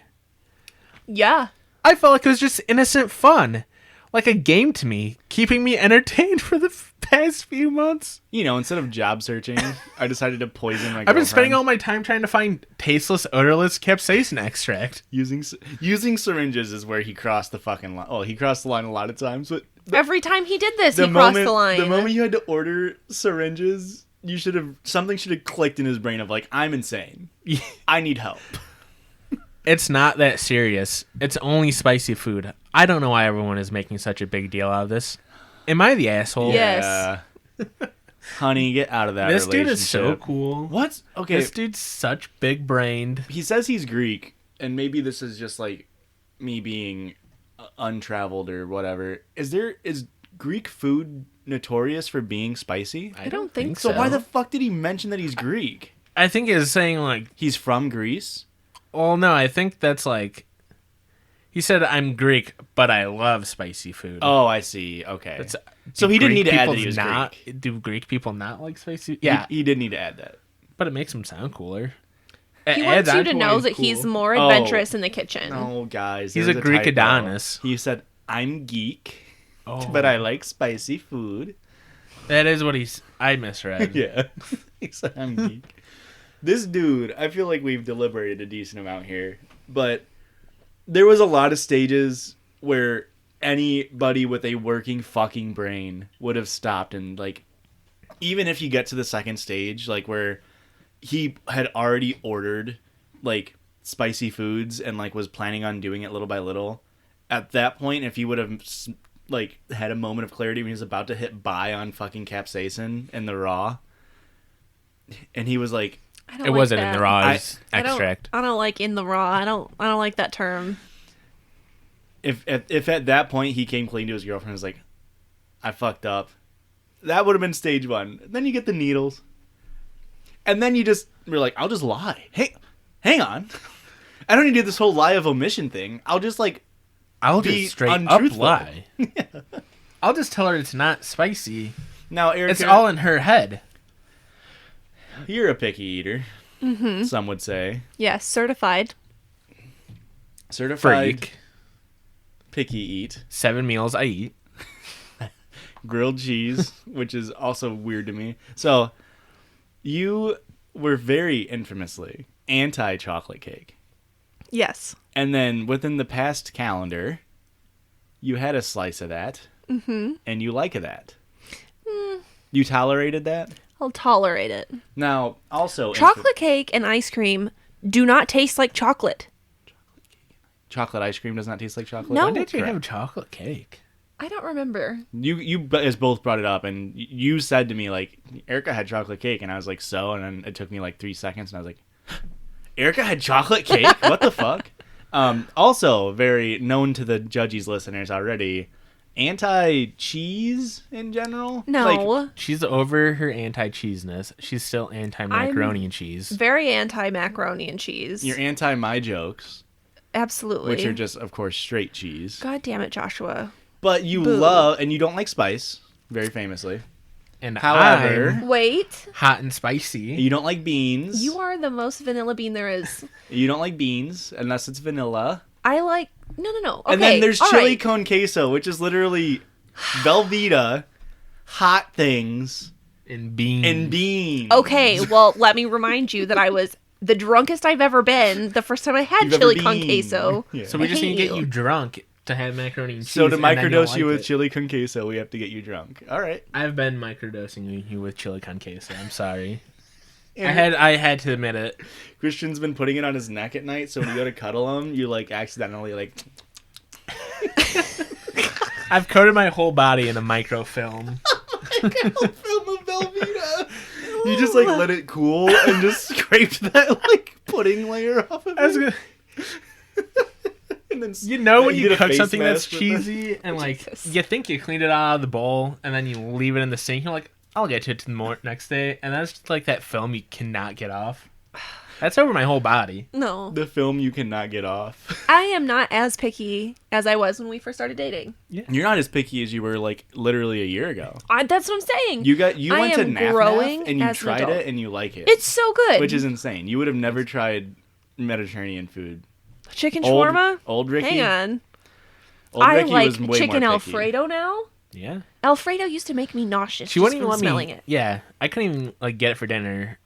Yeah. I felt like it was just innocent fun. Like a game to me, keeping me entertained for the past few months. You know, instead of job searching, I decided to poison my girlfriend. I've been spending all my time trying to find tasteless, odorless capsaicin extract. Using syringes is where he crossed the fucking line. Oh, he crossed the line a lot of times, but... Every time he did this, he crossed the line. The moment you had to order syringes, something should have clicked in his brain of like, I'm insane. I need help. It's not that serious. It's only spicy food. I don't know why everyone is making such a big deal out of this. Am I the asshole? Yes. Honey, get out of that This relationship. dude is so cool. What? Okay. This dude's such big-brained. He says he's Greek, and maybe this is just like me being untraveled or whatever. Is Greek food notorious for being spicy? I don't think So why the fuck did he mention that he's Greek? I think it's saying like... He's from Greece? Well, no, I think that's like... He said, I'm Greek, but I love spicy food. Oh, I see. Okay. So he didn't need to add that he was Greek. Do Greek people not like spicy food? Yeah. He did need to add that. But it makes him sound cooler. He wants you to know that he's more adventurous in the kitchen. No, guys. He's a Greek Adonis. He said, I'm geek, but I like spicy food. That is what I misread. Yeah. He said, I'm geek. This dude, I feel like we've deliberated a decent amount here, but there was a lot of stages where anybody with a working fucking brain would have stopped and, like, even if you get to the second stage, like, where he had already ordered, like, spicy foods and, like, was planning on doing it little by little, at that point, if he would have, like, had a moment of clarity when he was about to hit buy on fucking capsaicin and the raw, and he was like... It wasn't in the raw extract. I don't like in the raw. I don't like that term. If at that point he came clean to his girlfriend and was like, I fucked up, that would have been stage 1. Then you get the needles. And then you just were like, I'll just lie. Hey, hang on. I don't need to do this whole lie of omission thing. I'll just just straight up lie. Yeah. I'll just tell her it's not spicy. Now, Erika, it's all in her head. You're a picky eater. Mm-hmm. Some would say. Yes, certified. Certified. Freak. Picky eat. 7 meals I eat. Grilled cheese, which is also weird to me. So, you were very infamously anti-chocolate cake. Yes. And then within the past calendar, you had a slice of that. Mm-hmm. And you like that. You tolerated that? I'll tolerate it. Now, also... Chocolate cake and ice cream do not taste like chocolate. Chocolate ice cream does not taste like chocolate? No. When did you have chocolate cake? I don't remember. You guys both brought it up, and you said to me, like, Erika had chocolate cake, and I was like, so? And then it took me like 3 seconds, and I was like, Erika had chocolate cake? What the fuck? Also, very known to the Judgies listeners already, anti-cheese in general. No. Like, She's over her anti-cheeseness. She's still anti-macaroni and cheese. Very anti-macaroni and cheese. you're anti my jokes, Absolutely. which are just, of course, straight cheese. God damn it, Joshua. But you Boo. love, and you don't like spice, very famously. And However, I'm Wait. hot and spicy. you don't like beans. You are the most vanilla bean there is. You don't like beans unless it's vanilla. I like... No. Okay, And then there's all chili right. con queso, which is literally Velveeta, hot things, And beans. and beans. Okay, well, let me remind you that I was the drunkest I've ever been the first time I had You've ever chili con been. queso. Yeah. So we I just hate need to get you drunk to have macaroni and cheese. So to and then you'll microdose you like with it. chili con queso, we have to get you drunk. All right. I've been microdosing you with chili con queso. I'm sorry. I had to admit it. Christian's been putting it on his neck at night, so when you go to cuddle him, you like accidentally like. I've coated my whole body in a microfilm. Film of Velveeta. You just like let it cool and just scraped that like pudding layer off of I was it. gonna- And then You know when you did a cook face something that's mask with it? cheesy and like Jesus. you think you cleaned it out of the bowl and then you leave it in the sink. You're like, I'll get to it next day, and that's just like that film you cannot get off. That's over my whole body. No. The film you cannot get off. I am not as picky as I was when we first started dating. You're not as picky as you were like literally a year ago. That's what I'm saying. You I went to am Naf growing Naf and you as an tried adult. it and you like it. It's so good. Which is insane. You would have never tried Mediterranean food. chicken Old- shawarma. Old Ricky. Hang on. Old I Ricky like was way chicken more picky. Alfredo now. Yeah. Alfredo used to make me nauseous. She wouldn't just even from let smelling me. it. Yeah, I couldn't even like get it for dinner.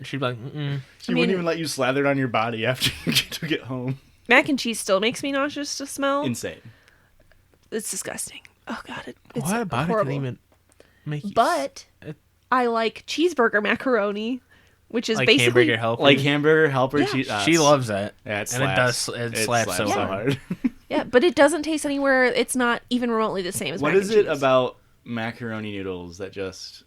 She'd be like, mm-mm. She I wouldn't mean- even let you slather it on your body after you took it home. Mac and cheese still makes me nauseous to smell. Insane. It's disgusting. Oh god, it's What about it horrible. can even make you But it- I like cheeseburger macaroni, which is like basically hamburger helper? Like hamburger helper Yeah. cheese. She loves that. Yeah, it and slaps. it slaps so hard. yeah, but it doesn't taste anywhere. It's not even remotely the same as What mac is and it cheese. about macaroni noodles that just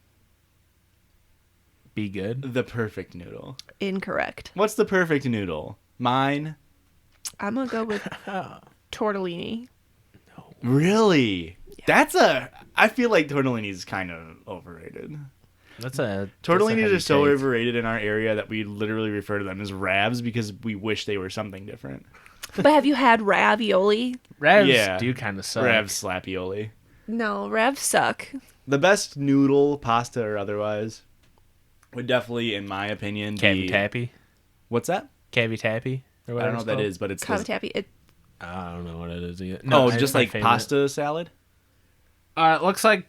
Be good. the perfect noodle? Incorrect. What's the perfect noodle? Mine? I'm gonna go with tortellini. Really? That's I feel like tortellini is kind of overrated. That's a Tortellinis heavy are so take. overrated in our area that we literally refer to them as ravs because we wish they were something different. But have you had ravioli? Ravs Yeah. do kind of suck. Ravs slapioli. No, ravs suck. The best noodle, pasta or otherwise, would definitely, in my opinion, Cavi be... tappy. What's that? Cavi tappy. I Or don't whatever know it's what that called. is, but it's... Cavatappi. I don't know what it is either. Oh, it's just my like favorite. pasta salad? It looks like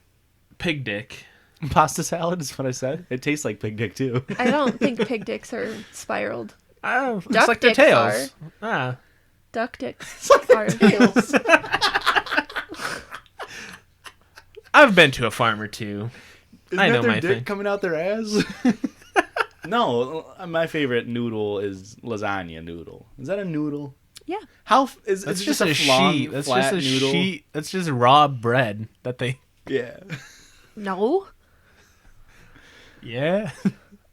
pig dick. Pasta salad is what I said. It tastes like pig dick, too. I don't think pig dicks are spiraled. Oh, it's Duck like their dicks tails. Ah. Duck dicks are. I've been to a farm or two. Isn't I that know their my dick thing. coming out their ass? No, my favorite noodle is lasagna noodle. Is that a noodle? Yeah. Is That's it just just a long, sheet. That's flat just a noodle? sheet. That's just raw bread that they. Yeah. No. Yeah.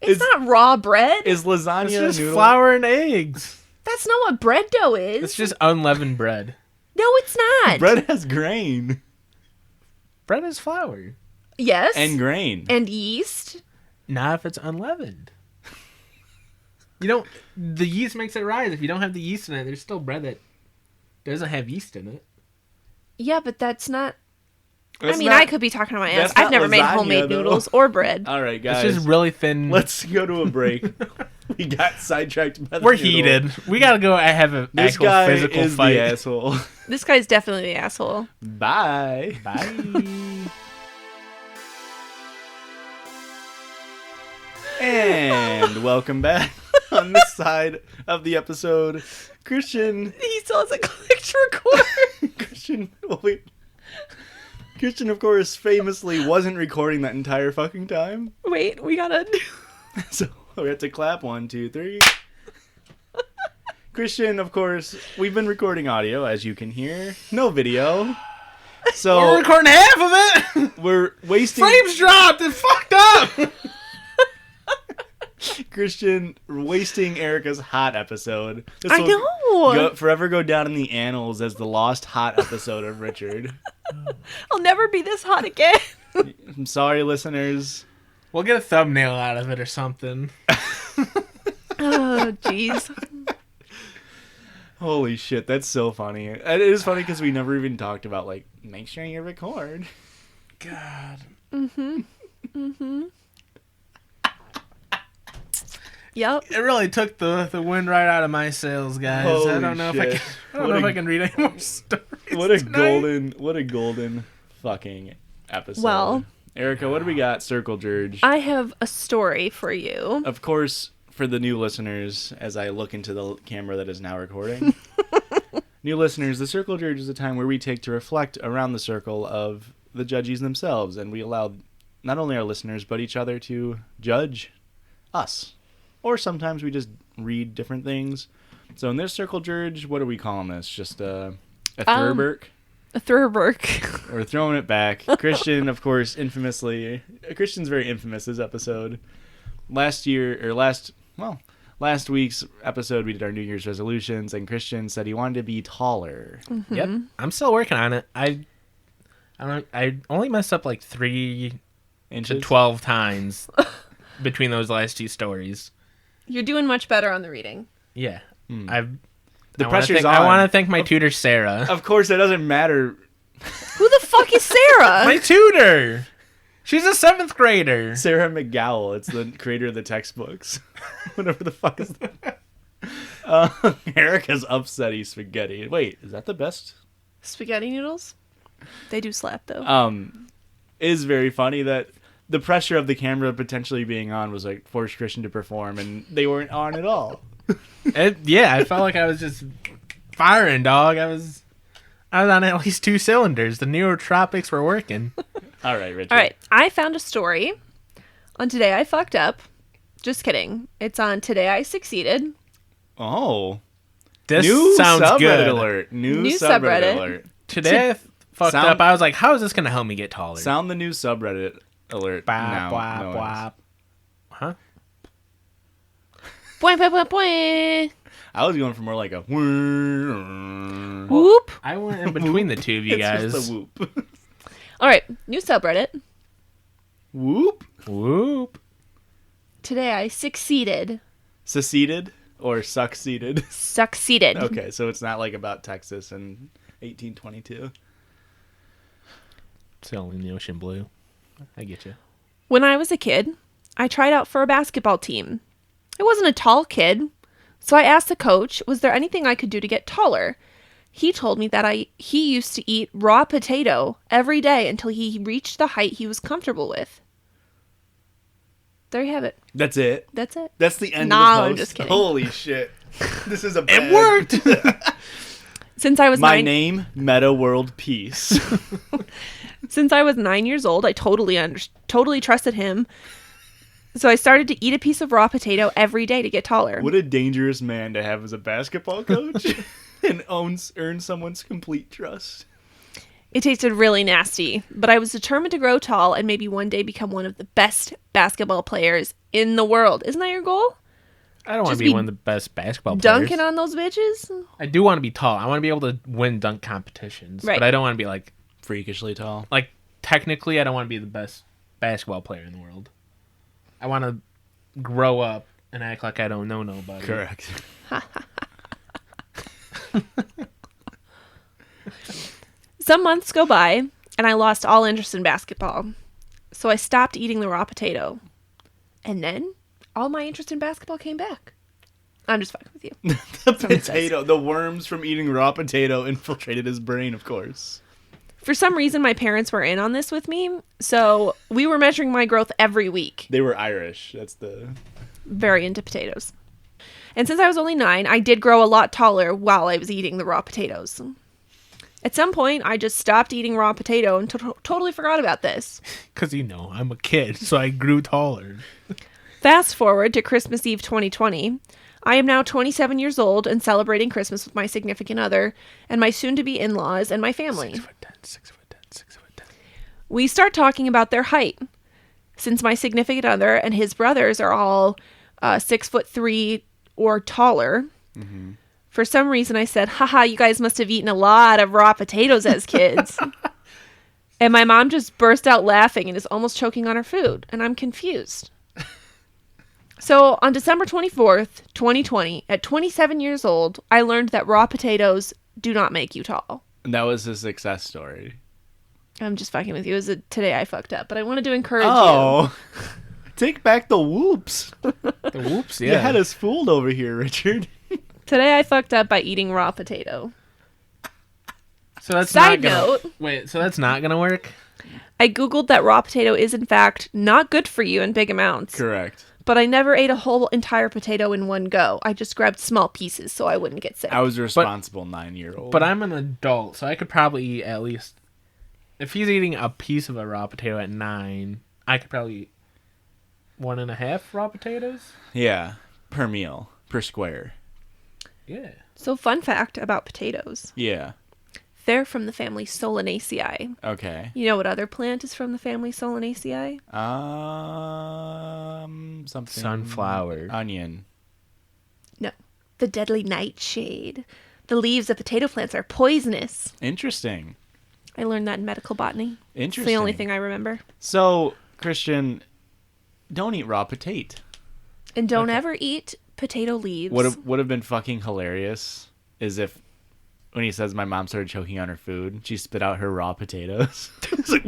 It's not raw bread. Is lasagna It's just a noodle? flour and eggs. That's not what bread dough is. It's just unleavened bread. No, it's not. Bread has grain Bread is flour. Yes. and grain. And yeast. Not if it's unleavened. You don't. The yeast makes it rise. If you don't have the yeast in it, there's still bread that doesn't have yeast in it. Yeah, but that's not. That's I mean, not- I could be talking to my ass. that's I've not never made lasagna, homemade though. noodles or bread. All right, guys. It's just really thin. Let's go to a break. We got sidetracked by the We're noodle. heated. We gotta go. I have an This actual guy physical is fight. the asshole. This guy's definitely the asshole. Bye. Bye. And welcome back on this side of the episode. Christian, He still hasn't clicked record. Christian, well, wait. Christian, of course, famously wasn't recording that entire fucking time. Wait, we gotta. So we have to clap. 1, 2, 3. Christian, of course, we've been recording audio, as you can hear. No video. We're So recording half of it. we're wasting... Frames dropped. It fucked up. Christian wasting Erika's hot episode. This I will know. forever go down in the annals as the lost hot episode of Richard. I'll never be this hot again. I'm sorry, listeners. We'll get a thumbnail out of it or something. Oh, jeez. Holy shit, that's so funny. It is funny because we never even talked about, like, make sure you record. God. Yep. It really took the wind right out of my sails, guys. Holy I don't know shit. if I can read any more stories. What a tonight. golden fucking episode. Well, Erika, what do we got? Circle Judge. I have a story for you. Of course, for the new listeners, as I look into the camera that is now recording, new listeners, the Circle Judge is a time where we take to reflect around the circle of the Judgies themselves, and we allow not only our listeners, but each other to judge us. Or sometimes we just read different things. So in this Circle Judge, what are we calling this? Just a Thurberk? A Thurberk. We're throwing it back. Christian, of course, Christian's very infamous this episode. Last week's episode, we did our New Year's resolutions, and Christian said he wanted to be taller. Mm-hmm. Yep, I'm still working on it. I only messed up like 3 Inches? to 12 times between those last 2 stories. You're doing much better on the reading. Yeah, The I pressure's on. I want to thank my tutor Sarah. Of course, it doesn't matter. Who the fuck is Sarah? My tutor. She's a 7th grader. Sarah McGowell. It's the creator of the textbooks. Whatever the fuck is that? Erika's upsetty spaghetti. Wait, is that the best? Spaghetti noodles? They do slap, though. Is very funny that the pressure of the camera potentially being on was like forced Christian to perform, and they weren't on at all. I felt like I was just firing, dog. I was on at least 2 cylinders. The neurotropics were working. All right, Richard. All right, I found a story on Today I Fucked Up. Just kidding. It's on Today I Succeeded. Oh. This New sounds subreddit good. alert. New subreddit. subreddit alert. Today I fucked up. I was like, how is this going to help me get taller? Sound the new subreddit alert. Bwah, now. bwah, No, bwah. Huh? Boing, boing, boing, boing. I was going for more like a Whoop. I went in between the two of you guys. It's just a whoop. All right, new subreddit. Whoop. Whoop. Today I succeeded. Seceded or succeeded? Succeeded. Okay, so it's not like about Texas in 1822. Sailing the ocean blue. I get you. When I was a kid, I tried out for a basketball team. I wasn't a tall kid, so I asked the coach, was there anything I could do to get taller? He told me that he used to eat raw potato every day until he reached the height he was comfortable with. There you have it. That's it. That's it. That's the end No, of the post. I'm just kidding. Holy shit. This is a It worked. Since I was My 9 name, Meta World Peace. Since I was 9 years old, I totally trusted him. So I started to eat a piece of raw potato every day to get taller. What a dangerous man to have as a basketball coach and earn someone's complete trust. It tasted really nasty, but I was determined to grow tall and maybe one day become one of the best basketball players in the world. Isn't that your goal? I don't want Just to be be one of the best basketball players. Dunking on those bitches? I do want to be tall. I want to be able to win dunk competitions. Right. But I don't want to be like Freakishly tall. technically I don't want to be the best basketball player in the world. I want to grow up and act like I don't know nobody. Correct. Some months go by, and I lost all interest in basketball. So I stopped eating the raw potato. And then, all my interest in basketball came back. I'm just fucking with you. The potato, the worms from eating raw potato infiltrated his brain, of course. For some reason, my parents were in on this with me, so we were measuring my growth every week. They were Irish. That's the... Very into potatoes. And since I was only 9, I did grow a lot taller while I was eating the raw potatoes. At some point, I just stopped eating raw potato and totally forgot about this. Because, I'm a kid, so I grew taller. Fast forward to Christmas Eve 2020. I am now 27 years old and celebrating Christmas with my significant other and my soon-to-be in-laws and my family. 6'10", 6'10", 6'10". We start talking about their height. Since my significant other and his brothers are all 6'3" or taller, for some reason I said, haha, you guys must have eaten a lot of raw potatoes as kids. And my mom just burst out laughing and is almost choking on her food. And I'm confused. So on December 24th, 2020, at 27 years old, I learned that raw potatoes do not make you tall. And that was a success story. I'm just fucking with you. It was today I fucked up, but I wanted to encourage you. Take back the whoops. The whoops, yeah. You had us fooled over here, Richard. Today I fucked up by eating raw potato. So that's Side not gonna, note. Wait, so that's not gonna work? I googled that raw potato is in fact not good for you in big amounts. Correct. But I never ate a whole entire potato in one go. I just grabbed small pieces so I wouldn't get sick. I was a responsible 9-year-old. But I'm an adult, so I could probably eat at least... If he's eating a piece of a raw potato at 9, I could probably eat 1.5 raw potatoes? Yeah, per meal, per square. Yeah. So fun fact about potatoes. Yeah. They're from the family Solanaceae. Okay. You know what other plant is from the family Solanaceae? Something. Sunflower. Onion. No. The deadly nightshade. The leaves of potato plants are poisonous. Interesting. I learned that in medical botany. Interesting. It's the only thing I remember. So, Christian, don't eat raw potato. And don't ever eat potato leaves. What would have been fucking hilarious is if when he says my mom started choking on her food, she spit out her raw potatoes. It's like,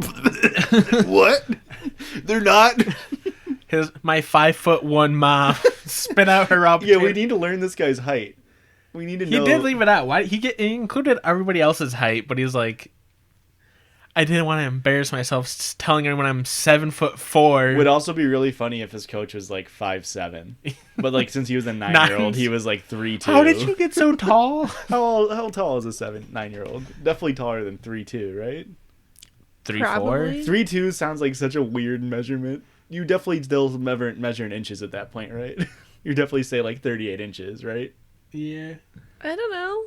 what? They're not? My 5'1" mom spit out her raw potato. Yeah, we need to learn this guy's height. We need to know. He did leave it out. Why he included everybody else's height, but he's like, I didn't want to embarrass myself telling everyone I'm 7'4". Would also be really funny if his coach was like 5'7", but like since he was a 9-year-old, he was like 3'2". How did you get so tall? How tall is a 9-year-old? Definitely taller than 3'2", right? 3'4". 3'2" sounds like such a weird measurement. You definitely still measure in inches at that point, right? You definitely say like 38 inches, right? Yeah. I don't know.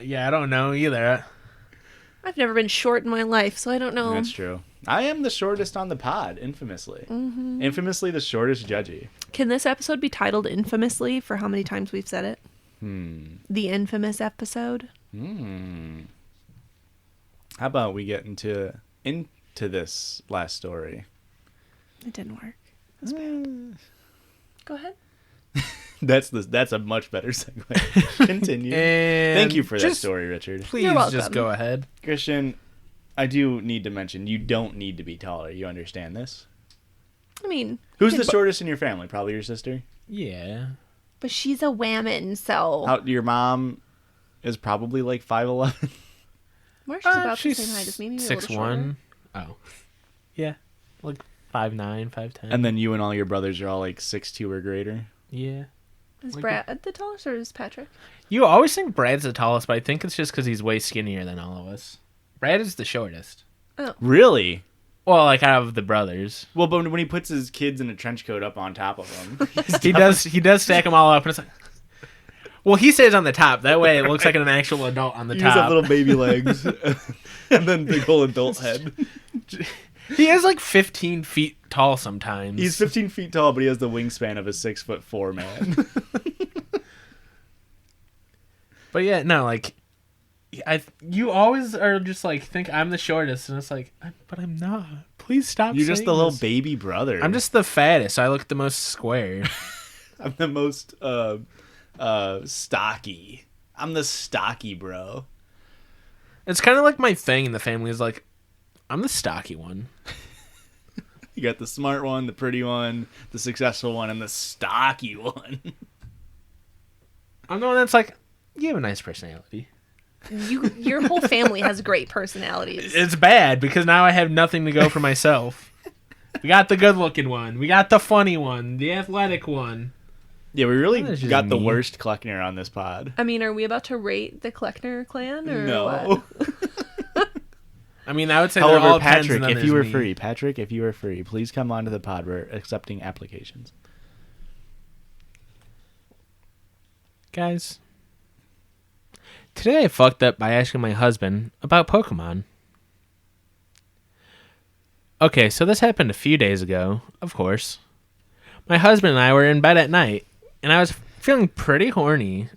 Yeah, I don't know either. I've never been short in my life, so I don't know. That's true. I am the shortest on the pod, infamously. Mm-hmm. Infamously the shortest judgy. Can this episode be titled infamously for how many times we've said it? The infamous episode? How about we get into this last story? It didn't work. That's bad. Go ahead. That's a much better segue. Continue. Thank you for that story, Richard. Please just go ahead. Christian, I do need to mention, you don't need to be taller. You understand this? I mean... Who's the shortest in your family? Probably your sister? Yeah. But she's a whammon, so... Your mom is probably like 5'11". She's about the same height as me. Maybe 6'1". Oh. Yeah. Like 5'9", 5'10". And then you and all your brothers are all like 6'2" or greater? Yeah. Is Brad the tallest or is Patrick? You always think Brad's the tallest, but I think it's just because he's way skinnier than all of us. Brad is the shortest. Oh. Really? Well, like out of the brothers. Well, but when he puts his kids in a trench coat up on top of him, he does stack them all up, and it's like, well, he stays on the top. That way, it looks like an actual adult on the top. He's got little baby legs, and then big old adult head. He is like 15 feet tall sometimes. He's 15 feet tall, but he has the wingspan of a 6'4" man. But yeah, no, like, you always are just like, think I'm the shortest, and it's like, but I'm not. Please stop. You're just the little this. baby brother. I'm just the fattest. So I look the most square. I'm the most stocky. I'm the stocky bro. It's kind of like my thing in the family is like, I'm the stocky one. You got the smart one, the pretty one, the successful one, and the stocky one. I'm the one that's like, you have a nice personality. Your whole family has great personalities. It's bad because now I have nothing to go for myself. We got the good-looking one. We got the funny one. The athletic one. Yeah, we really got the worst Kleckner on this pod. I mean, are we about to rate the Kleckner clan? Or no. What? I mean, I would say however, they're all Patrick, if you were free, please come onto the pod. We're accepting applications. Guys, today I fucked up by asking my husband about Pokemon. Okay, so this happened a few days ago, of course. My husband and I were in bed at night, and I was feeling pretty horny.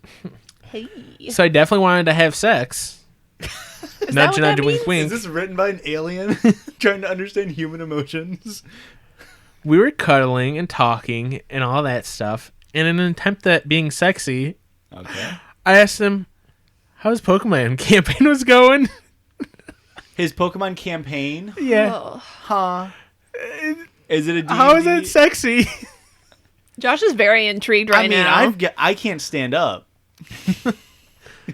Hey. So I definitely wanted to have sex. Is that Nudge, what nudge, that wink, means? wink. Is this written by an alien trying to understand human emotions? We were cuddling and talking and all that stuff. And in an attempt at being sexy, Okay. I asked him how his Pokemon campaign was going. His Pokemon campaign? Yeah. Oh. Huh. Is it a D&D? How is that sexy? Josh is very intrigued right now. I can't stand up.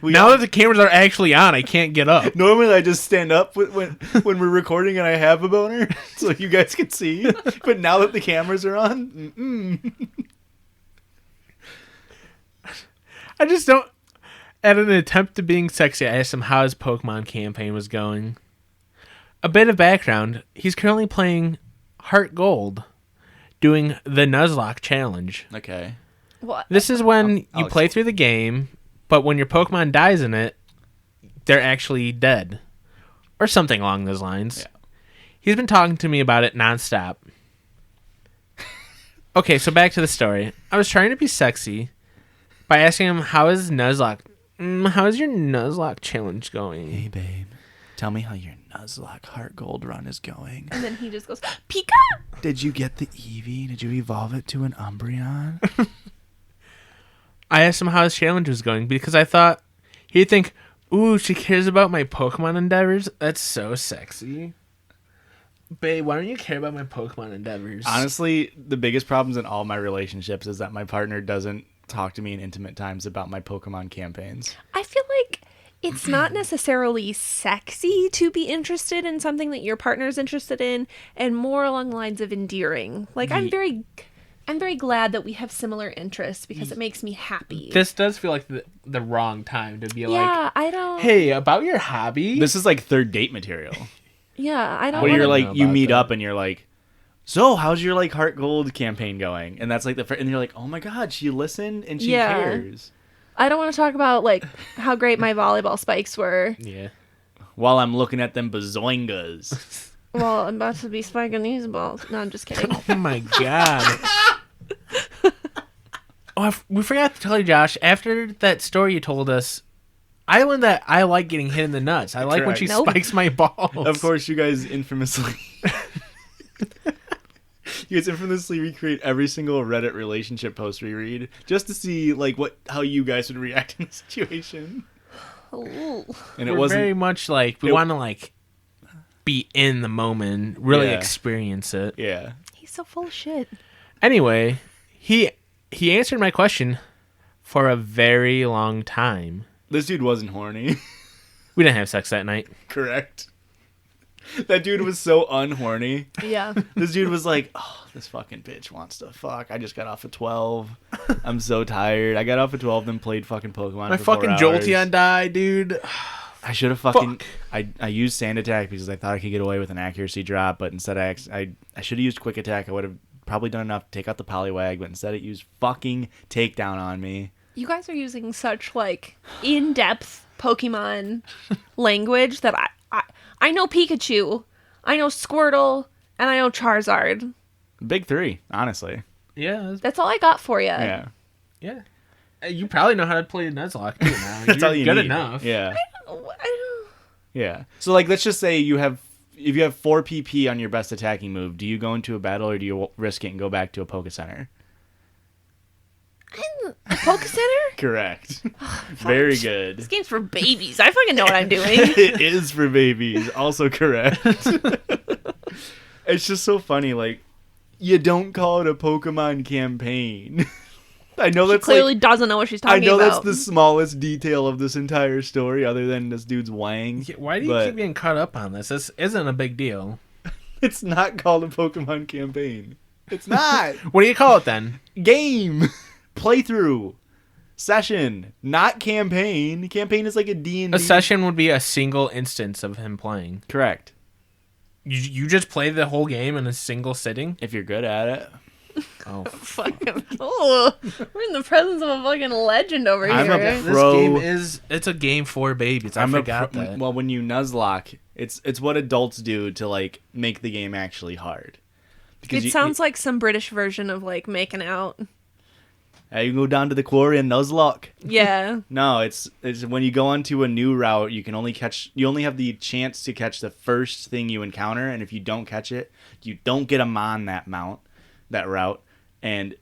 Now that the cameras are actually on, I can't get up. Normally I just stand up when we're recording and I have a boner so you guys can see. But now that the cameras are on, I just don't. At an attempt to being sexy, I asked him how his Pokemon campaign was going. A bit of background: he's currently playing Heart Gold, doing the Nuzlocke challenge. Okay. What? This is when I'll you play explain. through the game, but when your Pokemon dies in it, they're actually dead, or something along those lines. Yeah. He's been talking to me about it nonstop. Okay, so back to the story. I was trying to be sexy by asking him how is Nuzlocke. How's your Nuzlocke challenge going? Hey, babe. Tell me how your Nuzlocke Heart Gold run is going. And then he just goes, Pika! Did you get the Eevee? Did you evolve it to an Umbreon? I asked him how his challenge was going because I thought he'd think, ooh, she cares about my Pokemon endeavors? That's so sexy. Babe, why don't you care about my Pokemon endeavors? Honestly, the biggest problems in all my relationships is that my partner doesn't talk to me in intimate times about my Pokemon campaigns. I feel like it's not necessarily sexy to be interested in something that your partner's interested in, and more along the lines of endearing. Like, I'm very glad that we have similar interests because it makes me happy. This does feel like the wrong time to be Yeah, I don't. hey, about your hobby? This is like third date material. Yeah, I don't. Where you're wanna- like, you about meet that. up and you're like, so how's your like Heart Gold campaign going? And that's like and you're like, oh my god, she listened and she Yeah. cares. I don't want to talk about like how great my volleyball spikes were. Yeah. While I'm looking at them bazoingas. Well, I'm about to be spiking these balls. No, I'm just kidding. Oh my god. We forgot to tell you, Josh, after that story you told us, I learned that I like getting hit in the nuts. I like when she Nope. spikes my balls. Of course, you guys infamously recreate every single Reddit relationship post we read just to see like how you guys would react in the situation. Ooh. And it We're wasn't very much like, we it- want to like be in the moment, really Yeah. experience it. yeah. He's so full of shit. Anyway, he answered my question for a very long time. This dude wasn't horny. We didn't have sex that night. Correct. That dude was so unhorny. Yeah. This dude was like, oh, this fucking bitch wants to fuck. I just got off at 12. I'm so tired. I got off at 12, then played fucking Pokemon My for 4 fucking hours. Jolteon died, dude. I should have fucking... Fuck. I used Sand Attack because I thought I could get away with an accuracy drop, but instead I should have used Quick Attack. I would have probably done enough to take out the Poliwag, but instead it used fucking Takedown on me. You guys are using such like in-depth Pokemon language that I know Pikachu, I know Squirtle, and I know Charizard. Big 3, honestly. Yeah, That's all I got for you. Yeah. yeah. You probably know how to play Nuzlocke too now. That's You're all you good need. enough. Yeah. I don't- Yeah. So like, let's just say if you have 4 PP on your best attacking move, do you go into a battle or do you risk it and go back to a Poke Center? A Poke Center? Correct. Very good. This game's for babies. I fucking know what I'm doing. It is for babies. Also correct. It's just so funny. Like, you don't call it a Pokemon campaign. I know that's Clearly like, doesn't know what she's I talking know about. that's the smallest detail of this entire story, other than this dude's wang. Why do you but keep getting caught up on this? This isn't a big deal. It's not called a Pokemon campaign. It's not. What do you call it then? Game. Playthrough. Session. Not campaign. Campaign is like a D&D. A session would be a single instance of him playing. Correct. You just play the whole game in a single sitting? If you're good at it. Oh, Fucking, oh, we're in the presence of a fucking legend over I'm here. a this Bro. game it's a game for babies. I forgot that. Well, when you Nuzlocke, it's what adults do to like make the game actually hard. It sounds like some British version of like making out. You can go down to the quarry and nuzlocke. Yeah. No, it's when you go onto a new route, you only have the chance to catch the first thing you encounter, and if you don't catch it, you don't get them on that route. And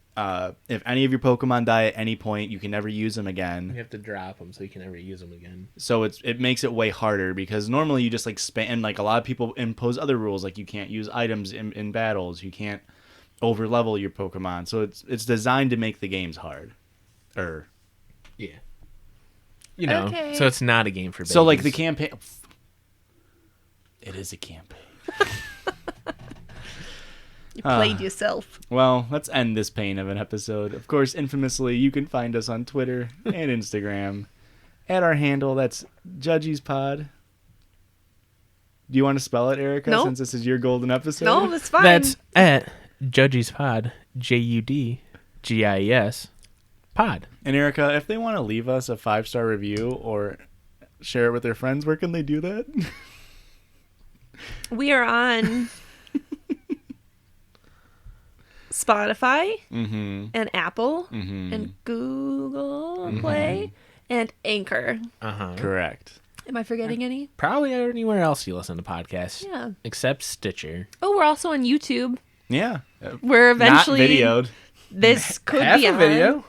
if any of your Pokemon die at any point, you can never use them again. You have to drop them so you can never use them again. So it makes it way harder, because normally you just like spam, like a lot of people impose other rules, like you can't use items in battles, you can't over level your Pokemon. So it's designed to make the games hard. Yeah. You know, Okay. so it's not a game for babies. So like the campaign, it is a campaign. You played yourself. Well, let's end this pain of an episode. Of course, infamously, you can find us on Twitter and Instagram at our handle. That's Judgies Pod. Do you want to spell it, Erika? No. Since this is your golden episode. No, that's fine. That's at Judgies Pod, JUDGIES Pod. And Erika, if they want to leave us a 5-star review or share it with their friends, where can they do that? We are on Spotify and Apple and Google Play and Anchor. Correct. Am I forgetting any? Probably anywhere else you listen to podcasts. Yeah. Except Stitcher. Oh, we're also on YouTube. Yeah. We're eventually Not videoed. This could Half be a on. video.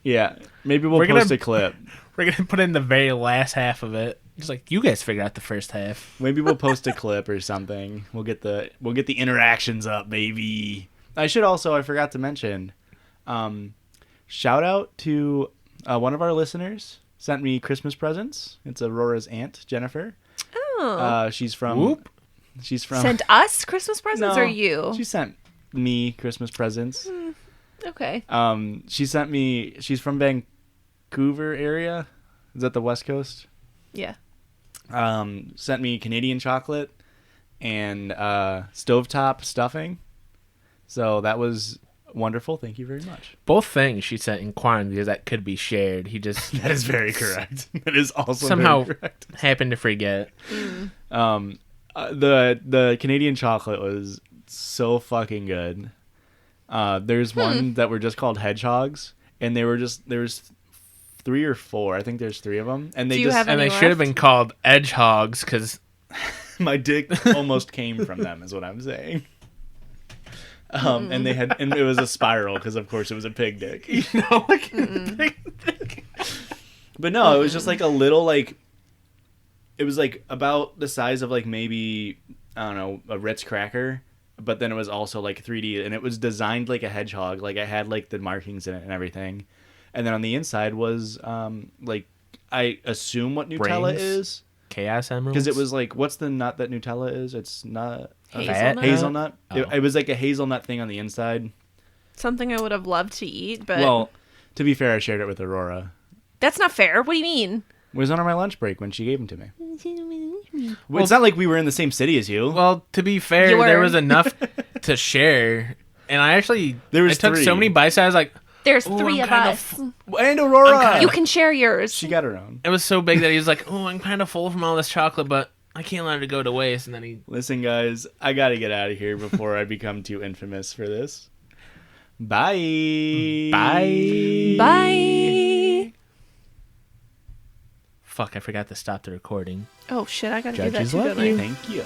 Yeah. Maybe we'll We're gonna- post a clip. We're going to put in the very last half of it. Just like, you guys figured out the first half. Maybe we'll post a clip or something. We'll get the interactions up, baby. I forgot to mention, shout out to one of our listeners sent me Christmas presents. It's Aurora's aunt, Jennifer. Oh. She's from. Whoop. She's from. Sent us Christmas presents No, or you? She sent me Christmas presents. Okay. She sent me. She's from Vancouver area. Is that the West Coast? Yeah. Sent me Canadian chocolate and stovetop stuffing. So that was wonderful. Thank you very much. Both things she sent in quantities that could be shared. He just That is very correct. That is also somehow very correct. happened to forget. The Canadian chocolate was so fucking good. There's one that were just called hedgehogs, and there's 3 or 4. I think there's 3 of them, and Do you have And any they should have left? been called edge hogs because my dick almost came from them, is what I'm saying. And it was a spiral because, of course, it was a pig dick. But no, it was just like a little, like, it was like about the size of like maybe, I don't know, a Ritz cracker, but then it was also like 3D, and it was designed like a hedgehog. Like, I had like the markings in it and everything, and then on the inside was like, I assume what Nutella Brains? is. Chaos Emeralds. Because it was like, what's the nut that Nutella is? It's not Hazelnut? hazelnut. Oh. It was like a hazelnut thing on the inside. Something I would have loved to eat, but Well, to be fair, I shared it with Aurora. that's not fair. What do you mean? It was on my lunch break when she gave them to me. Well, it's not like we were in the same city as you. Well, to be fair, You were. there was enough to share, and I actually I took 3. so many bites. I was like, There's Ooh, 3 I'm of kinda us. And Aurora. You can share yours. She got her own. it was so big that he was like, "Oh, I'm kind of full from all this chocolate, but I can't let it go to waste." And then he Listen, guys, I got to get out of here before I become too infamous for this. Bye. Bye. Fuck, I forgot to stop the recording. Oh shit, I gotta do that Judges too, love don't I? you. Thank you.